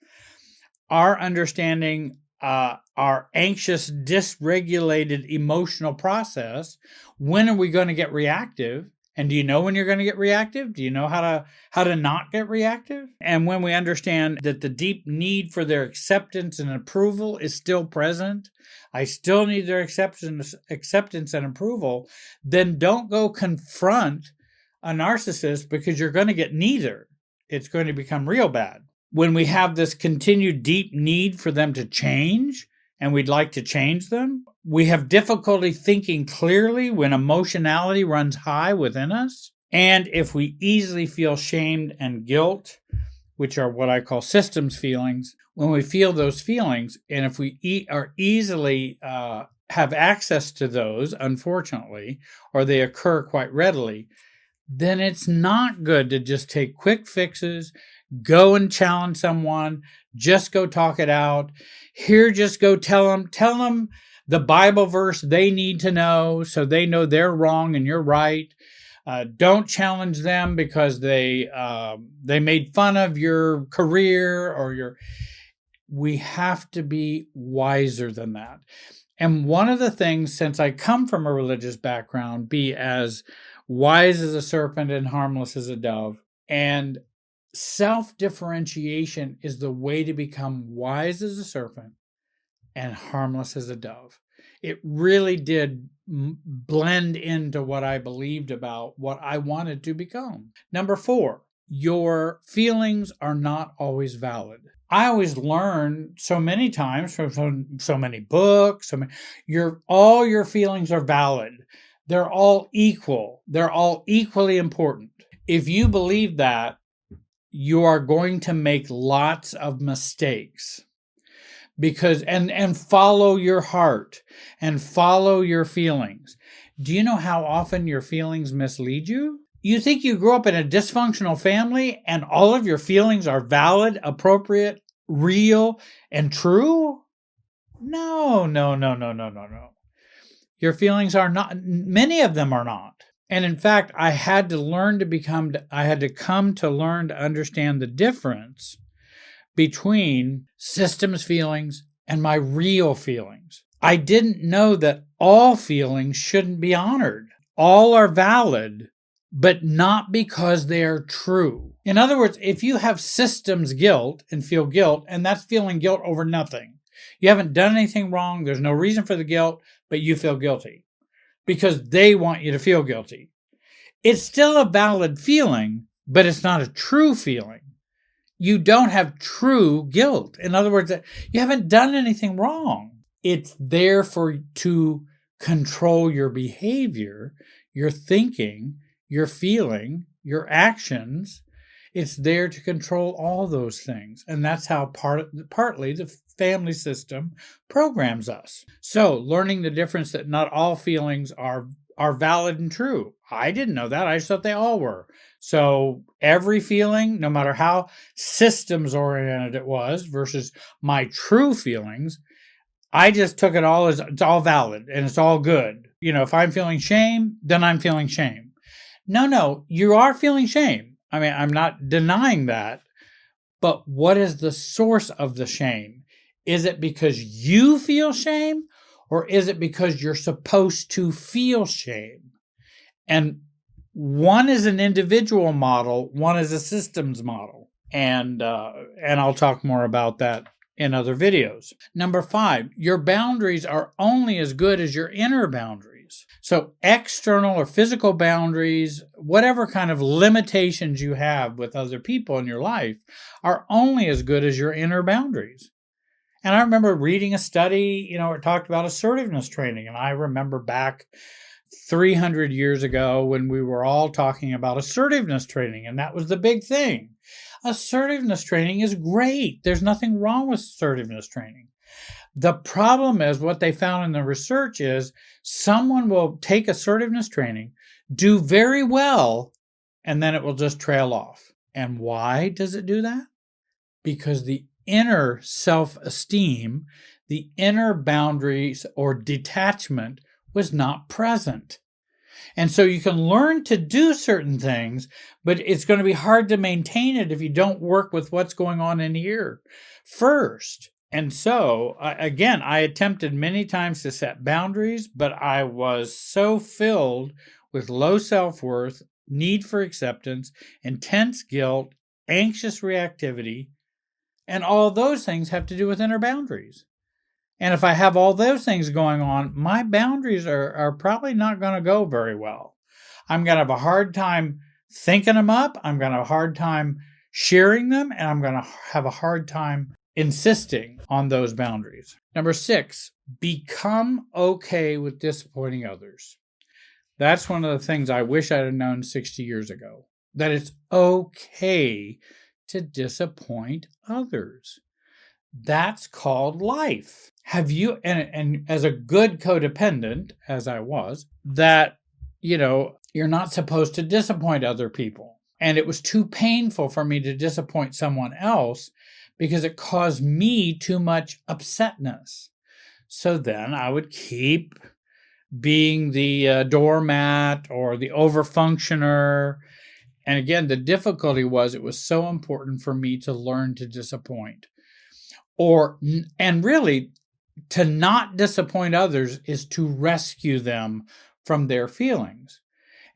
S1: our understanding our anxious, dysregulated emotional process. When are we going to get reactive? And do you know when you're going to get reactive? Do you know how to not get reactive? And when we understand that the deep need for their acceptance and approval is still present, I still need their acceptance and approval, then don't go confront a narcissist, because you're going to get neither. It's going to become real bad. When we have this continued deep need for them to change, and we'd like to change them, we have difficulty thinking clearly when emotionality runs high within us. And if we easily feel shamed and guilt, which are what I call systems feelings, when we feel those feelings, and if we are easily have access to those, unfortunately, or they occur quite readily, then it's not good to just take quick fixes, go and challenge someone, just go talk it out. Here, just go tell them the Bible verse they need to know so they know they're wrong and you're right. Don't challenge them because they made fun of your career or your. We have to be wiser than that. And one of the things, since I come from a religious background, be as wise as a serpent and harmless as a dove. And self-differentiation is the way to become wise as a serpent and harmless as a dove. It really did blend into what I believed about what I wanted to become. Number 4, your feelings are not always valid. I always learn so many times from so many books, all your feelings are valid. They're all equal. They're all equally important. If you believe that, you are going to make lots of mistakes. Because and follow your heart and follow your feelings. Do you know how often your feelings mislead you? You think you grew up in a dysfunctional family and all of your feelings are valid, appropriate, real, and true? No. Your feelings are not, many of them are not. And in fact, I had to come to learn to understand the difference between systems feelings and my real feelings. I didn't know that all feelings shouldn't be honored. All are valid, but not because they are true. In other words, if you have systems guilt and feel guilt, and that's feeling guilt over nothing, you haven't done anything wrong, there's no reason for the guilt, but you feel guilty because they want you to feel guilty. It's still a valid feeling, but it's not a true feeling. You don't have true guilt. In other words, you haven't done anything wrong. It's there to control your behavior, your thinking, your feeling, your actions. It's there to control all those things. And that's how partly the family system programs us. So learning the difference that not all feelings are valid and true. I didn't know that. I just thought they all were. So every feeling, no matter how systems oriented it was versus my true feelings, I just took it all as it's all valid and it's all good. You know, if I'm feeling shame, then I'm feeling shame. No, you are feeling shame. I mean, I'm not denying that. But what is the source of the shame? Is it because you feel shame, or is it because you're supposed to feel shame? And one is an individual model, one is a systems model. And I'll talk more about that in other videos. Number 5, your boundaries are only as good as your inner boundaries. So external or physical boundaries, whatever kind of limitations you have with other people in your life, are only as good as your inner boundaries. And I remember reading a study, it talked about assertiveness training. And I remember back 300 years ago when we were all talking about assertiveness training, and that was the big thing. Assertiveness training is great. There's nothing wrong with assertiveness training. The problem is, what they found in the research is, someone will take assertiveness training, do very well, and then it will just trail off. And why does it do that? Because the inner self-esteem, the inner boundaries or detachment was not present. And so you can learn to do certain things, but it's going to be hard to maintain it if you don't work with what's going on in here first. And so, again, I attempted many times to set boundaries, but I was so filled with low self-worth, need for acceptance, intense guilt, anxious reactivity, and all those things have to do with inner boundaries. And if I have all those things going on, my boundaries are probably not going to go very well. I'm going to have a hard time thinking them up. I'm going to have a hard time sharing them. And I'm going to have a hard time insisting on those boundaries. Number 6, become okay with disappointing others. That's one of the things I wish I'd have known 60 years ago. That it's okay to disappoint others. That's called life. Have you, and as a good codependent, as I was, that, you're not supposed to disappoint other people. And it was too painful for me to disappoint someone else because it caused me too much upsetness. So then I would keep being the doormat or the overfunctioner. And again, the difficulty was, it was so important for me to learn to disappoint. And really, to not disappoint others is to rescue them from their feelings.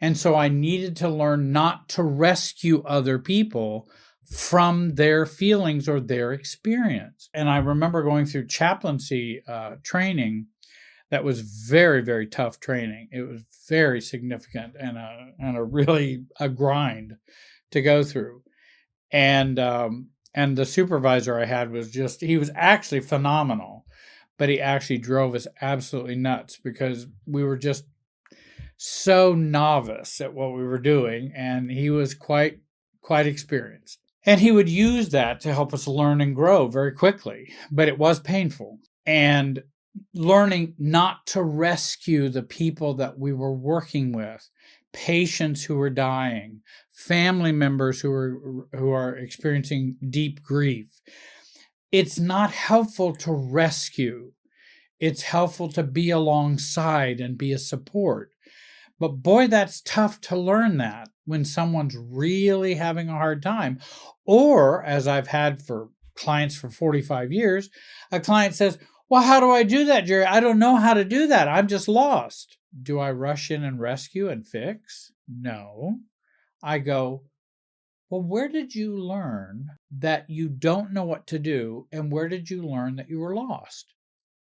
S1: And so I needed to learn not to rescue other people from their feelings or their experience. And I remember going through chaplaincy training that was very, very tough training. It was very significant and a grind to go through. And the supervisor I had he was actually phenomenal, but he actually drove us absolutely nuts because we were just so novice at what we were doing, and he was quite experienced. And he would use that to help us learn and grow very quickly, but it was painful. And learning not to rescue the people that we were working with, patients who were dying, family members who are experiencing deep grief. It's not helpful to rescue. It's helpful to be alongside and be a support. But boy, that's tough to learn that when someone's really having a hard time. Or, as I've had for clients for 45 years, a client says, well, how do I do that, Jerry? I don't know how to do that. I'm just lost. Do I rush in and rescue and fix? No. I go, well, where did you learn that you don't know what to do? And where did you learn that you were lost?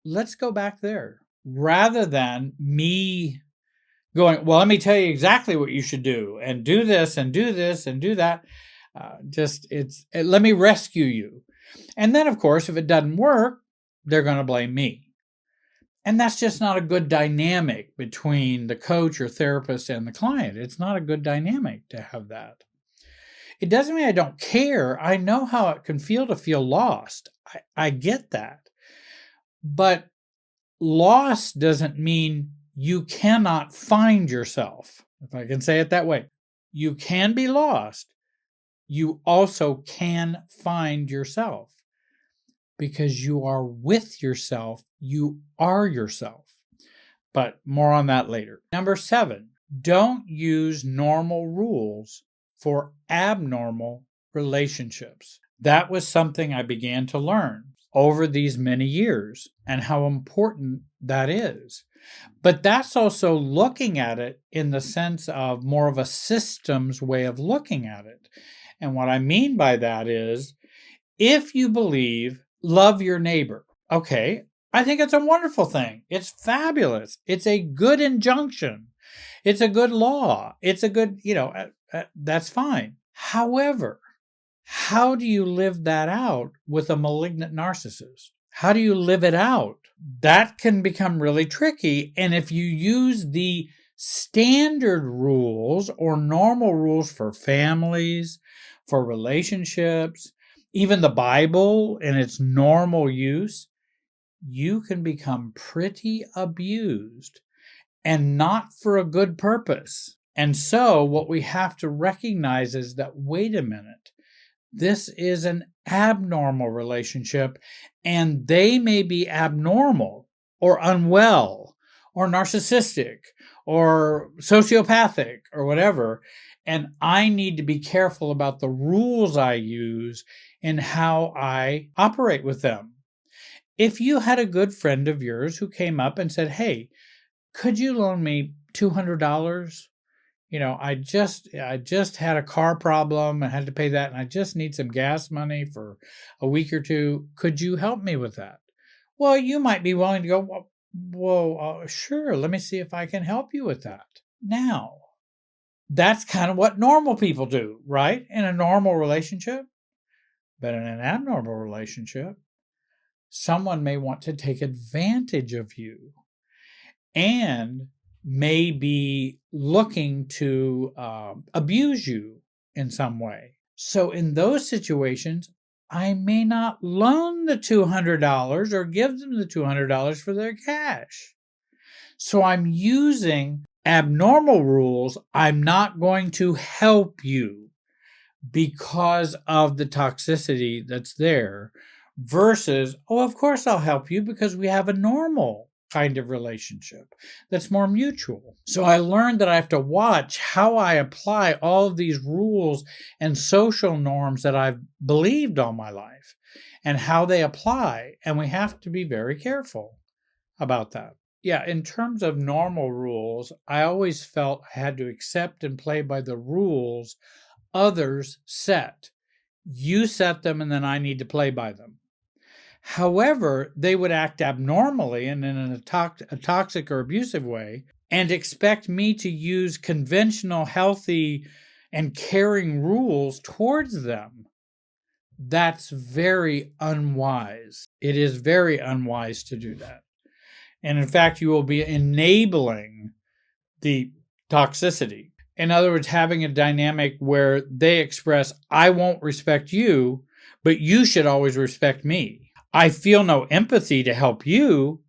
S1: Let's go back there. Rather than me going, well, let me tell you exactly what you should do and do this and do this and do that. Let me rescue you. And then, of course, if it doesn't work, they're going to blame me. And that's just not a good dynamic between the coach or therapist and the client. It's not a good dynamic to have that. It doesn't mean I don't care. I know how it can feel to feel lost. I get that. But lost doesn't mean you cannot find yourself, if I can say it that way. You can be lost. You also can find yourself. Because you are with yourself, you are yourself. But more on that later. Number 7, don't use normal rules for abnormal relationships. That was something I began to learn. over these many years and how important that is. But that's also looking at it in the sense of more of a systems way of looking at it. And what I mean by that is, if you believe love your neighbor, okay, I think it's a wonderful thing. It's fabulous. It's a good injunction. It's a good law. It's a good, that's fine. However, how do you live that out with a malignant narcissist? How do you live it out? That can become really tricky. And if you use the standard rules or normal rules for families, for relationships, even the Bible in its normal use, you can become pretty abused, and not for a good purpose. And so what we have to recognize is that, wait a minute, this is an abnormal relationship, and they may be abnormal or unwell or narcissistic or sociopathic or whatever. And I need to be careful about the rules I use and how I operate with them. If you had a good friend of yours who came up and said, hey, could you loan me $200? I just had a car problem and had to pay that, and I just need some gas money for a week or two. Could you help me with that? Well, you might be willing to go, well, sure, let me see if I can help you with that. Now, that's kind of what normal people do, right? In a normal relationship. But in an abnormal relationship, someone may want to take advantage of you and may be looking to abuse you in some way. So in those situations, I may not loan the $200 or give them the $200 for their cash. So I'm using abnormal rules. I'm not going to help you because of the toxicity that's there, versus, oh, of course I'll help you because we have a normal kind of relationship that's more mutual. So I learned that I have to watch how I apply all of these rules and social norms that I've believed all my life and how they apply. And we have to be very careful about that. Yeah, in terms of normal rules, I always felt I had to accept and play by the rules others set. You set them, and then I need to play by them. However, they would act abnormally and in a toxic or abusive way and expect me to use conventional, healthy, and caring rules towards them. That's very unwise. It is very unwise to do that. And in fact, you will be enabling the toxicity. In other words, having a dynamic where they express, I won't respect you, but you should always respect me. I feel no empathy to help you,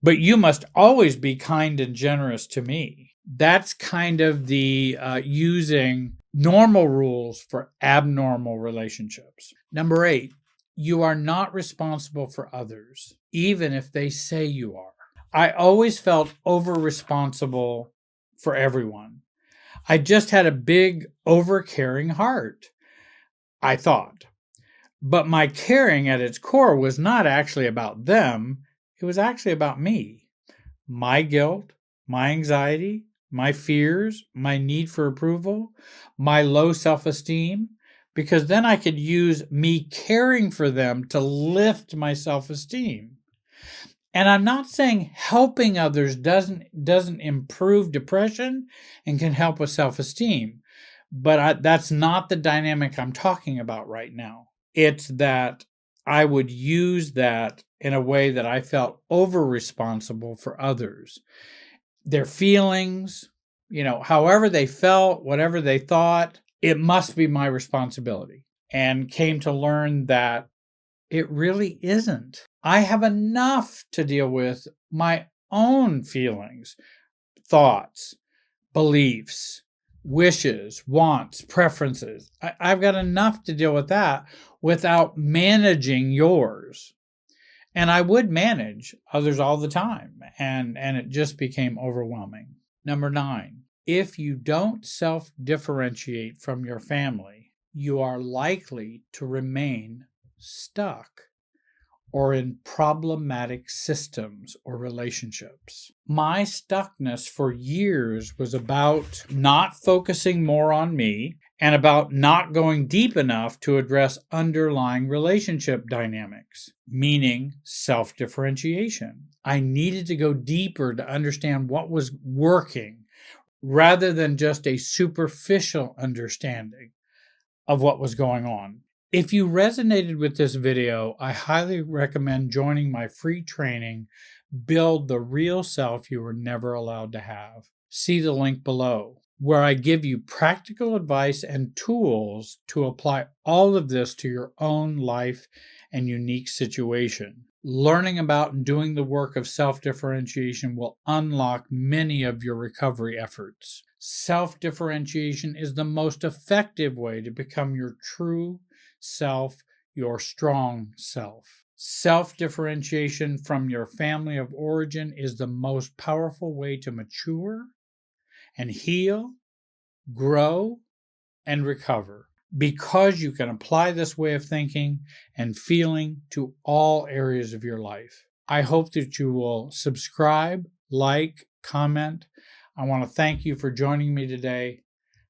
S1: but you must always be kind and generous to me. That's kind of the using normal rules for abnormal relationships. Number 8, you are not responsible for others, even if they say you are. I always felt over-responsible for everyone. I just had a big, over-caring heart, I thought. But my caring at its core was not actually about them. It was actually about me. My guilt, my anxiety, my fears, my need for approval, my low self-esteem, because then I could use me caring for them to lift my self-esteem. And I'm not saying helping others doesn't improve depression and can help with self-esteem, but that's not the dynamic I'm talking about right now. It's that I would use that in a way that I felt over-responsible for others. Their feelings, however they felt, whatever they thought, it must be my responsibility. And came to learn that it really isn't. I have enough to deal with my own feelings, thoughts, beliefs, wishes, wants, preferences. I've got enough to deal with that without managing yours. And I would manage others all the time, and it just became overwhelming. Number 9, if you don't self-differentiate from your family, you are likely to remain stuck or in problematic systems or relationships. My stuckness for years was about not focusing more on me and about not going deep enough to address underlying relationship dynamics, meaning self-differentiation. I needed to go deeper to understand what was working rather than just a superficial understanding of what was going on. If you resonated with this video, I highly recommend joining my free training, Build the Real Self You Were Never Allowed to Have. See the link below, where I give you practical advice and tools to apply all of this to your own life and unique situation. Learning about and doing the work of self-differentiation will unlock many of your recovery efforts. Self-differentiation is the most effective way to become your true self, your strong self. Self-differentiation from your family of origin is the most powerful way to mature and heal, grow, and recover, because you can apply this way of thinking and feeling to all areas of your life. I hope that you will subscribe, like, comment. I want to thank you for joining me today.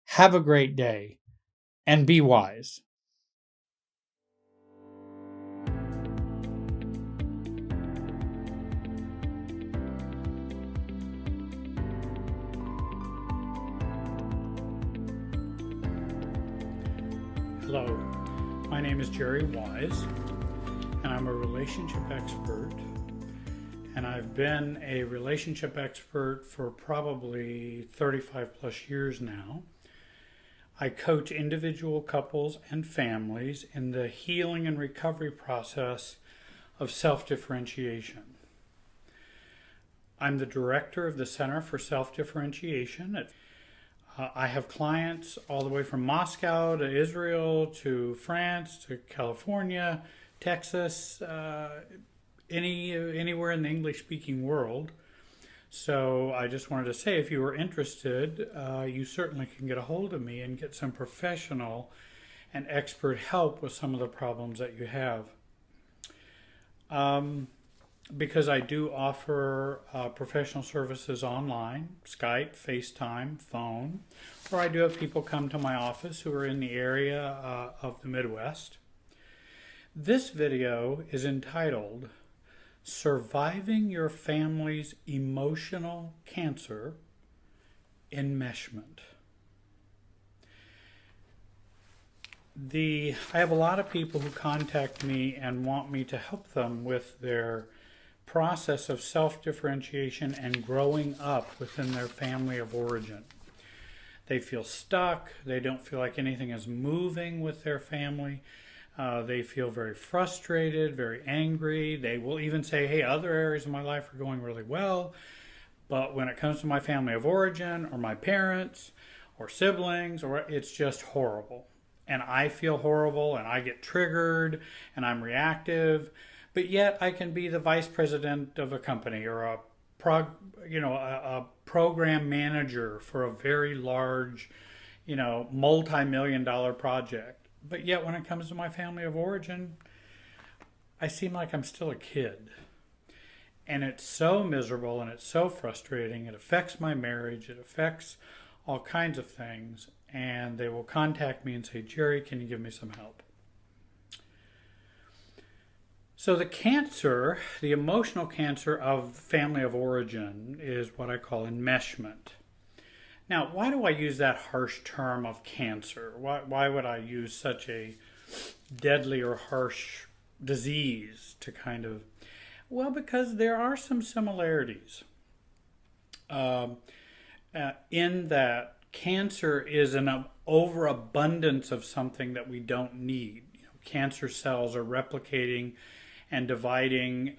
S1: Have a great day and be wise. Hello, my name is Jerry Wise, and I'm a relationship expert, and I've been a relationship expert for probably 35 plus years now. I coach individual couples and families in the healing and recovery process of self-differentiation. I'm the director of the Center for Self-Differentiation. I have clients all the way from Moscow to Israel to France to California, Texas, anywhere in the English-speaking world. So I just wanted to say, if you were interested, you certainly can get a hold of me and get some professional and expert help with some of the problems that you have. Because I do offer professional services online, Skype, FaceTime, phone, or I do have people come to my office who are in the area of the Midwest. This video is entitled Surviving Your Family's Emotional Cancer, Enmeshment. I have a lot of people who contact me and want me to help them with their process of self-differentiation and growing up within their family of origin. They feel stuck. They don't feel like anything is moving with their family. They feel very frustrated, very angry. They will even say, hey, other areas of my life are going really well, but when it comes to my family of origin or my parents or siblings, it's just horrible. And I feel horrible and I get triggered and I'm reactive. But yet I can be the vice president of a company or a program manager for a very large, multi-million-dollar project. But yet when it comes to my family of origin, I seem like I'm still a kid. And it's so miserable and it's so frustrating. It affects my marriage. It affects all kinds of things. And they will contact me and say, Jerry, can you give me some help? So the cancer, the emotional cancer of family of origin, is what I call enmeshment. Now, why do I use that harsh term of cancer? Why would I use such a deadly or harsh disease to kind of... Well, because there are some similarities in that cancer is an overabundance of something that we don't need. Cancer cells are replicating and dividing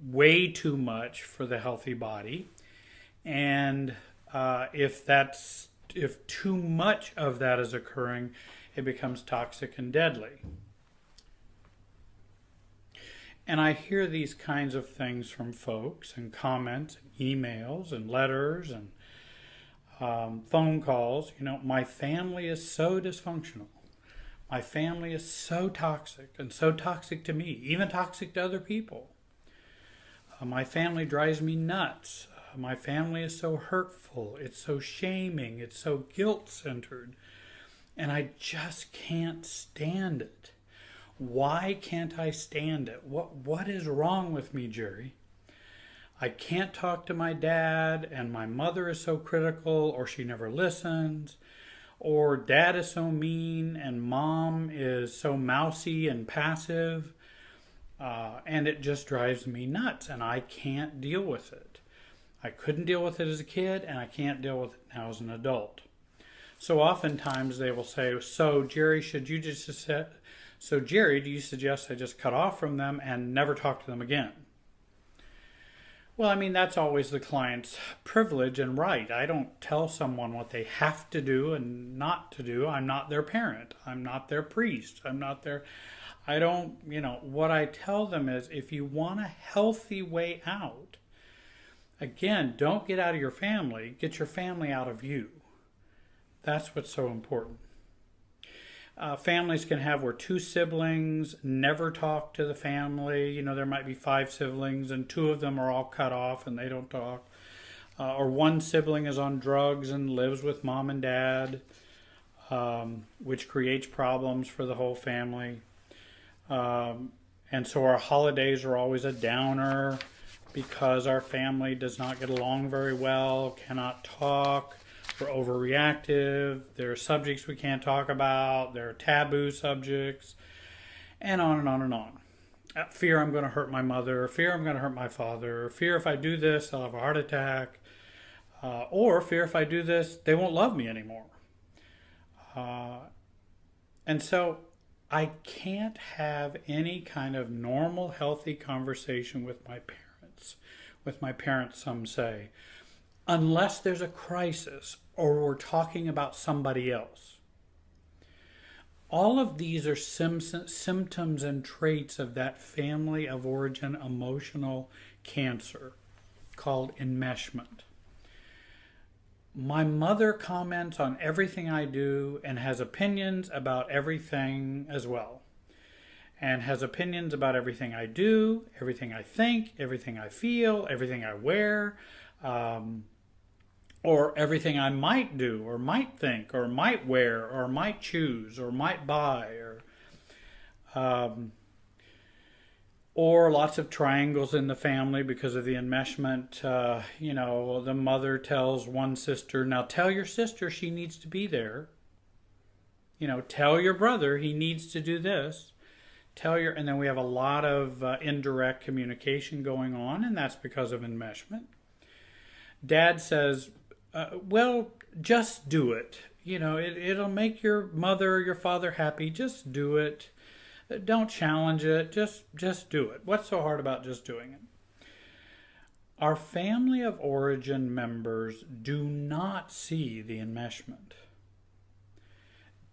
S1: way too much for the healthy body. And if too much of that is occurring, it becomes toxic and deadly. And I hear these kinds of things from folks and comments, and emails and letters and phone calls. My family is so dysfunctional. My family is so toxic, and so toxic to me, even toxic to other people. My family drives me nuts. My family is so hurtful. It's so shaming. It's so guilt-centered. And I just can't stand it. Why can't I stand it? What is wrong with me, Jerry? I can't talk to my dad, and my mother is so critical, or she never listens, or dad is so mean, and mom is so mousy and passive, and it just drives me nuts, and I can't deal with it. I couldn't deal with it as a kid, and I can't deal with it now as an adult. So oftentimes they will say, so Jerry, do you suggest I just cut off from them and never talk to them again? Well, I mean, that's always the client's privilege and right. I don't tell someone what they have to do and not to do. I'm not their parent. I'm not their priest. What I tell them is, if you want a healthy way out, again, don't get out of your family. Get your family out of you. That's what's so important. Families can have where two siblings never talk to the family. There might be 5 siblings and 2 of them are all cut off and they don't talk. Or one sibling is on drugs and lives with mom and dad, which creates problems for the whole family. And so our holidays are always a downer because our family does not get along very well, cannot talk. We're overreactive. There are subjects we can't talk about. There are taboo subjects, and on and on and on. Fear I'm going to hurt my mother. Fear I'm going to hurt my father. Fear if I do this, I'll have a heart attack. Or fear if I do this, they won't love me anymore. And so I can't have any kind of normal, healthy conversation with my parents. With my parents, some say, unless there's a crisis or we're talking about somebody else. All of these are symptoms and traits of that family of origin emotional cancer called enmeshment. My mother comments on everything I do and has opinions about everything as well. And has opinions about everything I do, everything I think, everything I feel, everything I wear, or everything I might do, or might think, or might wear, or might choose, or might buy, or lots of triangles in the family because of the enmeshment. The mother tells one sister, now tell your sister she needs to be there. Tell your brother he needs to do this. And then we have a lot of indirect communication going on, and that's because of enmeshment. Dad says, well, just do it. It'll make your mother or your father happy. Just do it. Don't challenge it. Just do it. What's so hard about just doing it? Our family of origin members do not see the enmeshment.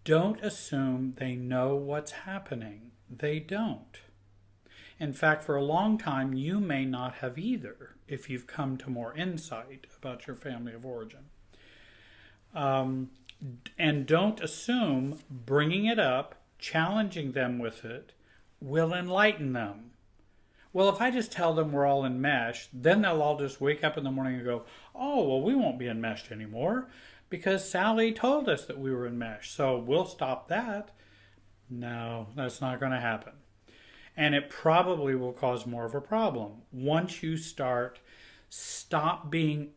S1: Don't assume they know what's happening. They don't. In fact, for a long time, you may not have either if you've come to more insight about your family of origin. And don't assume bringing it up, challenging them with it, will enlighten them. Well, if I just tell them we're all enmeshed, then they'll all just wake up in the morning and go, oh, well, we won't be enmeshed anymore because Sally told us that we were enmeshed, so we'll stop that. No, that's not going to happen. And it probably will cause more of a problem. Once you stop being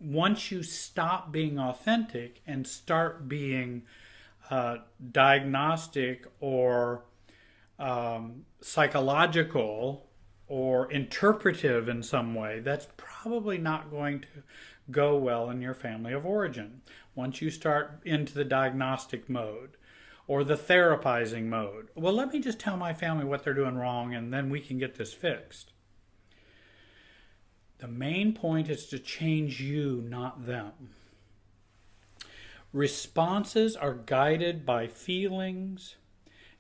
S1: authentic and start being diagnostic or psychological or interpretive in some way, that's probably not going to go well in your family of origin. Once you start into the diagnostic mode or the therapizing mode, well, let me just tell my family what they're doing wrong and then we can get this fixed. The main point is to change you, not them. Responses are guided by feelings,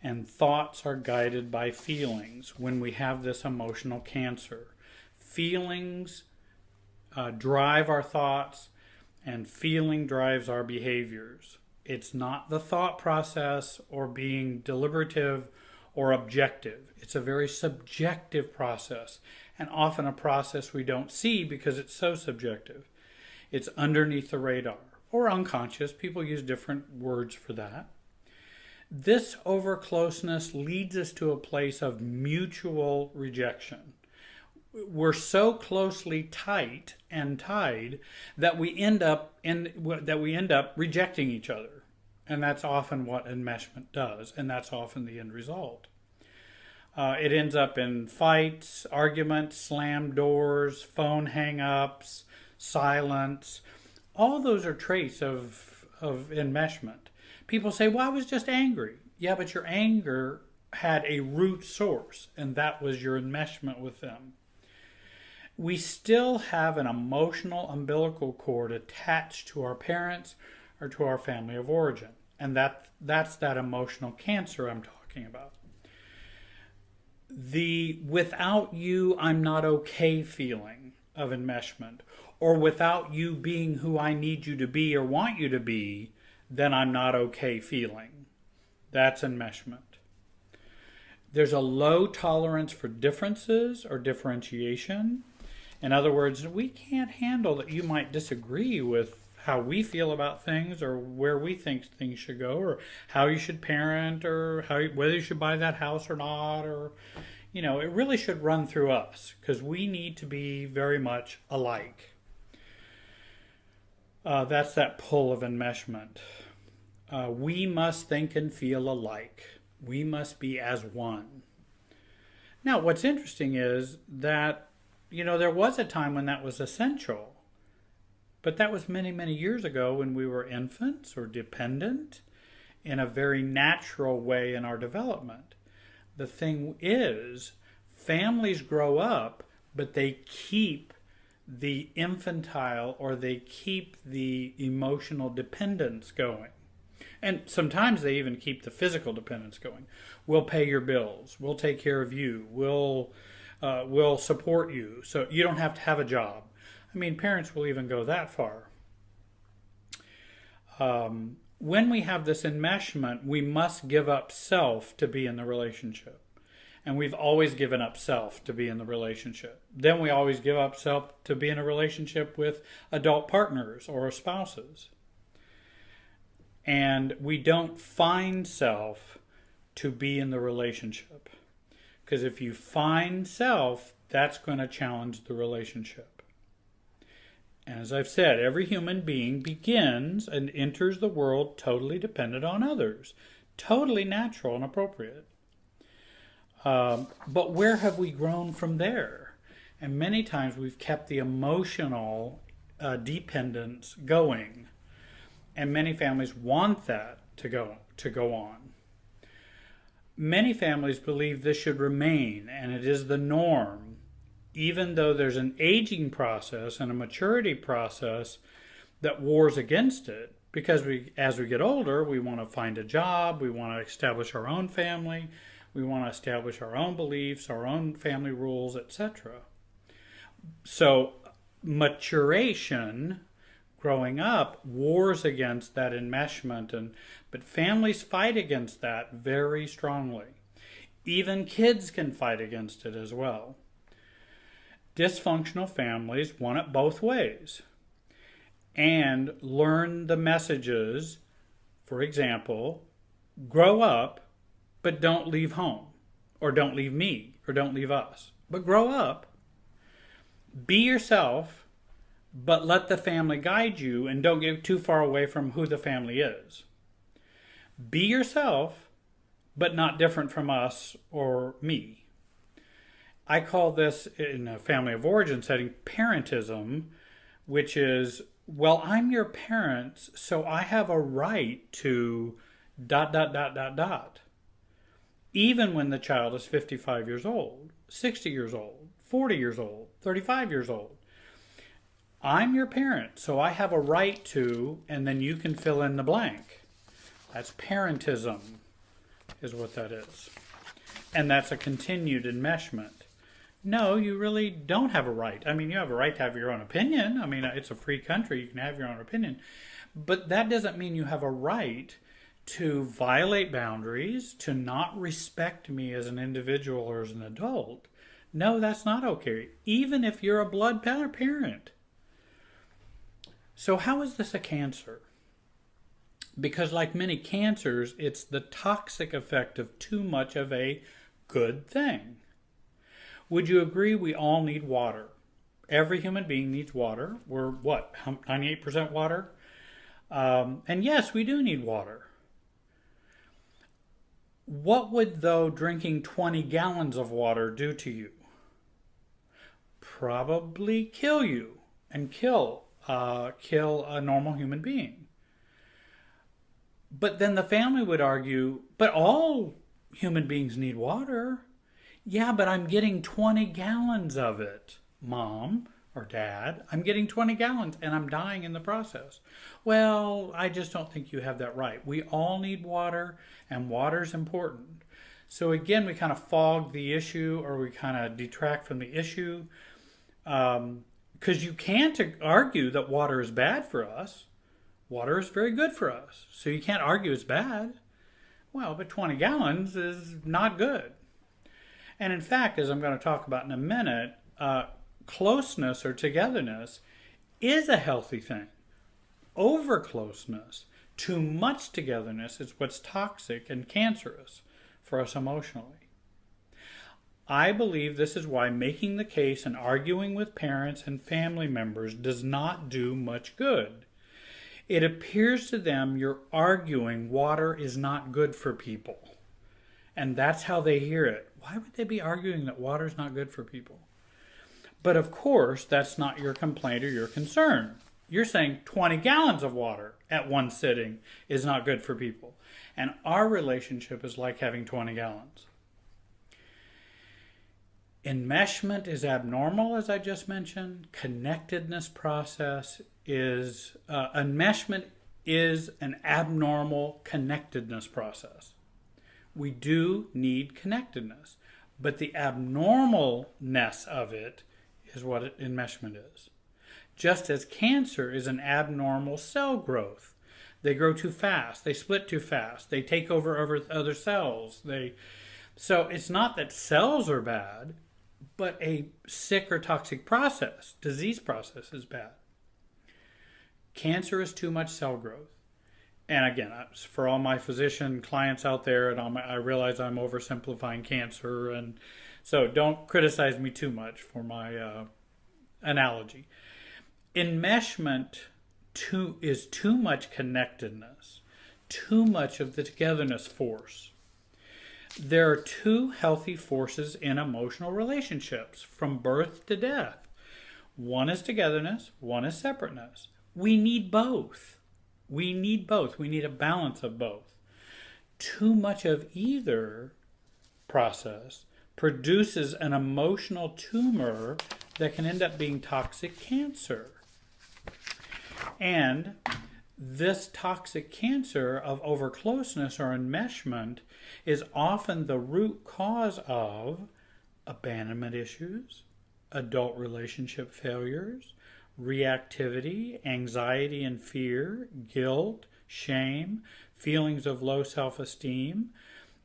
S1: and thoughts are guided by feelings when we have this emotional cancer. Feelings drive our thoughts, and feeling drives our behaviors. It's not the thought process or being deliberative or objective. It's a very subjective process, and often a process we don't see because it's so subjective. It's underneath the radar or unconscious. People use different words for that. This over-closeness leads us to a place of mutual rejection. We're so closely tight and tied that we end up rejecting each other, and that's often what enmeshment does, and that's often the end result. It ends up in fights, arguments, slammed doors, phone hang-ups, silence. All those are traits of enmeshment. People say, well, I was just angry. Yeah, but your anger had a root source, and that was your enmeshment with them. We still have an emotional umbilical cord attached to our parents or to our family of origin, and that's that emotional cancer I'm talking about. The without you, I'm not okay feeling of enmeshment, or without you being who I need you to be or want you to be, then I'm not okay feeling. That's enmeshment. There's a low tolerance for differences or differentiation. In other words, we can't handle that you might disagree with how we feel about things or where we think things should go or how you should parent or whether you should buy that house or not, or it really should run through us because we need to be very much alike. That's that pull of enmeshment. We must think and feel alike. We must be as one. Now, what's interesting is that, there was a time when that was essential. But that was many, many years ago when we were infants or dependent in a very natural way in our development. The thing is, families grow up, but they keep the infantile or they keep the emotional dependence going. And sometimes they even keep the physical dependence going. We'll pay your bills. We'll take care of you. We'll support you. So you don't have to have a job. I mean, parents will even go that far. When we have this enmeshment, we must give up self to be in the relationship. And we've always given up self to be in the relationship. Then we always give up self to be in a relationship with adult partners or spouses. And we don't find self to be in the relationship. Because if you find self, that's going to challenge the relationship. As I've said, every human being begins and enters the world totally dependent on others. Totally natural and appropriate. But where have we grown from there? And many times we've kept the emotional dependence going. And many families want that to go on. Many families believe this should remain, and it is the norm, even though there's an aging process and a maturity process that wars against it, because as we get older, we want to find a job, we want to establish our own family, we want to establish our own beliefs, our own family rules, etc. So maturation, growing up, wars against that enmeshment, but families fight against that very strongly. Even kids can fight against it as well. Dysfunctional families want it both ways and learn the messages. For example, grow up, but don't leave home, or don't leave me, or don't leave us. But grow up, be yourself, but let the family guide you and don't get too far away from who the family is. Be yourself, but not different from us or me. I call this, in a family of origin setting, parentism, which is, well, I'm your parent, so I have a right to ... Even when the child is 55 years old, 60 years old, 40 years old, 35 years old. I'm your parent, so I have a right to, and then you can fill in the blank. That's parentism, is what that is. And that's a continued enmeshment. No, you really don't have a right. I mean, you have a right to have your own opinion. I mean, it's a free country. You can have your own opinion. But that doesn't mean you have a right to violate boundaries, to not respect me as an individual or as an adult. No, that's not okay, even if you're a blood parent. So how is this a cancer? Because like many cancers, it's the toxic effect of too much of a good thing. Would you agree we all need water? Every human being needs water. We're what, 98% water? And yes, we do need water. What would, though, drinking 20 gallons of water do to you? Probably kill you and kill a normal human being. But then the family would argue, but all human beings need water. Yeah, but I'm getting 20 gallons of it, Mom or Dad. I'm getting 20 gallons and I'm dying in the process. Well, I just don't think you have that right. We all need water, and water's important. So again, we kind of fog the issue, or we kind of detract from the issue. Because you can't argue that water is bad for us. Water is very good for us. So you can't argue it's bad. Well, but 20 gallons is not good. And in fact, as I'm going to talk about in a minute, closeness or togetherness is a healthy thing. Over closeness, too much togetherness, is what's toxic and cancerous for us emotionally. I believe this is why making the case and arguing with parents and family members does not do much good. It appears to them you're arguing water is not good for people. And that's how they hear it. Why would they be arguing that water is not good for people? But of course, that's not your complaint or your concern. You're saying 20 gallons of water at one sitting is not good for people. And our relationship is like having 20 gallons. Enmeshment is abnormal, as I just mentioned. Connectedness process is, enmeshment is an abnormal connectedness process. We do need connectedness, but the abnormalness of it is what enmeshment is. Just as cancer is an abnormal cell growth. They grow too fast, they split too fast, they take over other cells. So it's not that cells are bad, but a sick or toxic process, disease process, is bad. Cancer is too much cell growth. And again, for all my physician clients out there, and I realize I'm oversimplifying cancer, and so don't criticize me too much for my analogy. Enmeshment is too much connectedness, too much of the togetherness force. There are two healthy forces in emotional relationships from birth to death. One is togetherness, one is separateness. We need both. We need both. We need a balance of both. Too much of either process produces an emotional tumor that can end up being toxic cancer. And this toxic cancer of overcloseness or enmeshment is often the root cause of abandonment issues, adult relationship failures, reactivity, anxiety and fear, guilt, shame, feelings of low self-esteem,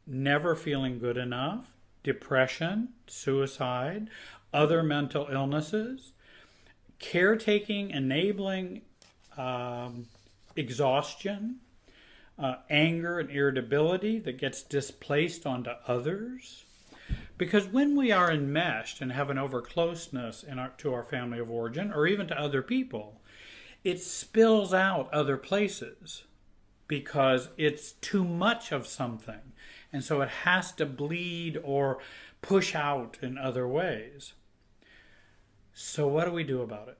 S1: never feeling good enough, depression, suicide, other mental illnesses, caretaking, enabling exhaustion, anger and irritability that gets displaced onto others. Because when we are enmeshed and have an overcloseness to our family of origin, or even to other people, it spills out other places because it's too much of something. And so it has to bleed or push out in other ways. So what do we do about it?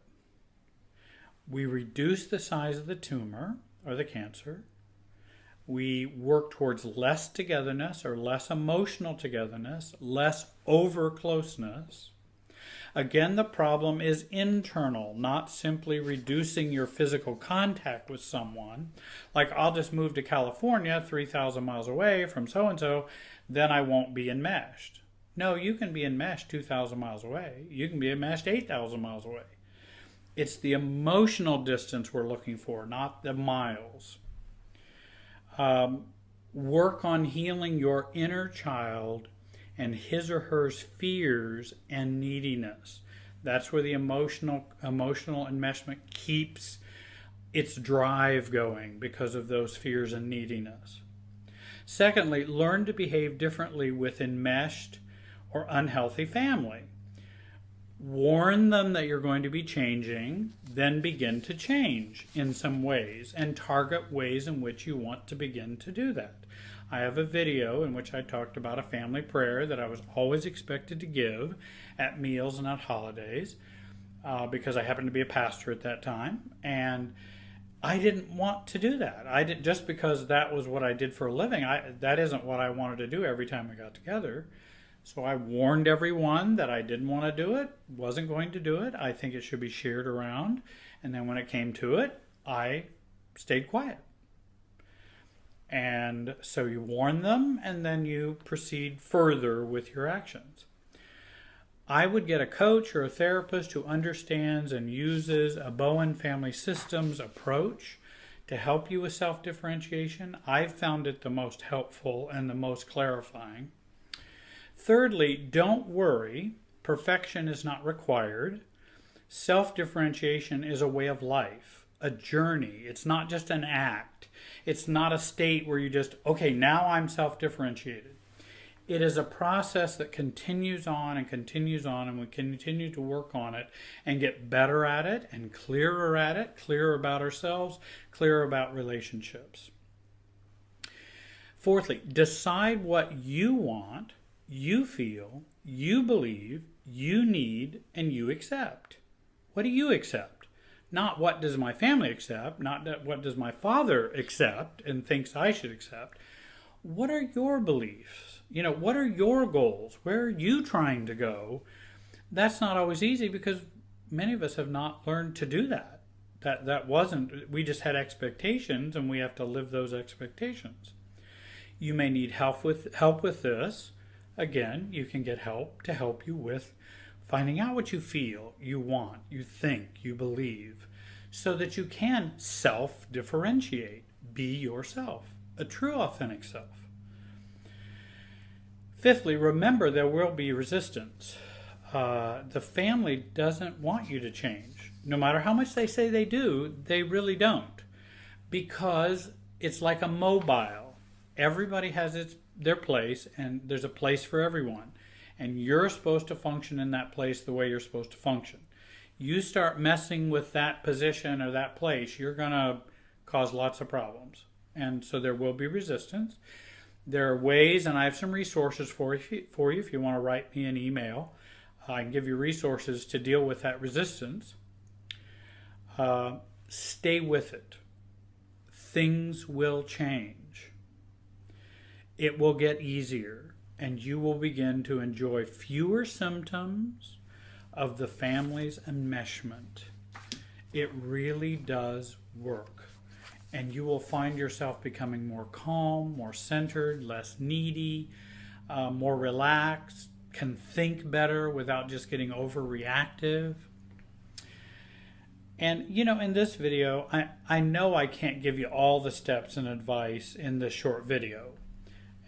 S1: We reduce the size of the tumor or the cancer. We work towards less togetherness or less emotional togetherness, less over closeness. Again, the problem is internal, not simply reducing your physical contact with someone. Like, I'll just move to California, 3,000 miles away from so-and-so, then I won't be enmeshed. No, you can be enmeshed 2,000 miles away. You can be enmeshed 8,000 miles away. It's the emotional distance we're looking for, not the miles. Work on healing your inner child and his or her fears and neediness. That's where the emotional enmeshment keeps its drive going, because of those fears and neediness. Secondly, learn to behave differently with enmeshed or unhealthy family. Warn them that you're going to be changing, then begin to change in some ways and target ways in which you want to begin to do that. I have a video in which I talked about a family prayer that I was always expected to give at meals and at holidays because I happened to be a pastor at that time, and I didn't want to do that. I did, just because that was what I did for a living. That isn't what I wanted to do every time we got together. So I warned everyone that I didn't want to do it, wasn't going to do it. I think it should be shared around. And then when it came to it, I stayed quiet. And so you warn them, and then you proceed further with your actions. I would get a coach or a therapist who understands and uses a Bowen Family Systems approach to help you with self-differentiation. I've found it the most helpful and the most clarifying. Thirdly, don't worry. Perfection is not required. Self-differentiation is a way of life, a journey. It's not just an act. It's not a state where you just, okay, now I'm self-differentiated. It is a process that continues on, and we continue to work on it and get better at it and clearer at it, clearer about ourselves, clearer about relationships. Fourthly, decide what you want, you feel, you believe, you need, and you accept. What do you accept? Not what does my family accept, not what does my father accept and thinks I should accept. What are your beliefs? What are your goals? Where are you trying to go? That's not always easy because many of us have not learned to do that. We just had expectations, and we have to live those expectations. You may need help with this. Again, you can get help to help you with finding out what you feel, you want, you think, you believe, so that you can self-differentiate, be yourself, a true authentic self. Fifthly, remember there will be resistance. The family doesn't want you to change. No matter how much they say they do, they really don't, because it's like a mobile. Everybody has their place, and there's a place for everyone. And you're supposed to function in that place the way you're supposed to function. You start messing with that position or that place, you're going to cause lots of problems. And so there will be resistance. There are ways, and I have some resources for you if you want to write me an email. I can give you resources to deal with that resistance. Stay with it. Things will change. It will get easier, and you will begin to enjoy fewer symptoms of the family's enmeshment. It really does work, and you will find yourself becoming more calm, more centered, less needy, more relaxed, can think better without just getting overreactive. And, in this video, I know I can't give you all the steps and advice in this short video.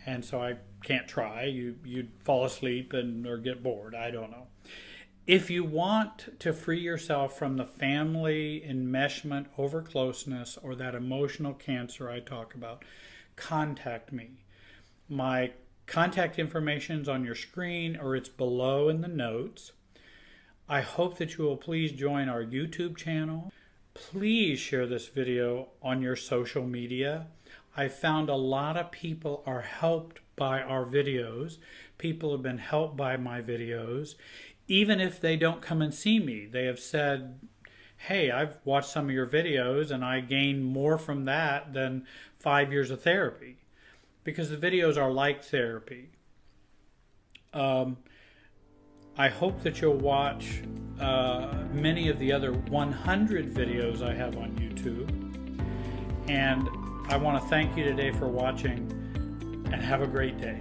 S1: And so I can't try. You'd fall asleep or get bored. I don't know. If you want to free yourself from the family enmeshment, over closeness, or that emotional cancer I talk about, contact me. My contact information is on your screen, or it's below in the notes. I hope that you will please join our YouTube channel. Please share this video on your social media. I found a lot of people are helped by our videos. People have been helped by my videos. Even if they don't come and see me, they have said, hey, I've watched some of your videos and I gained more from that than 5 years of therapy. Because the videos are like therapy. I hope that you'll watch many of the other 100 videos I have on YouTube. And I want to thank you today for watching, and have a great day.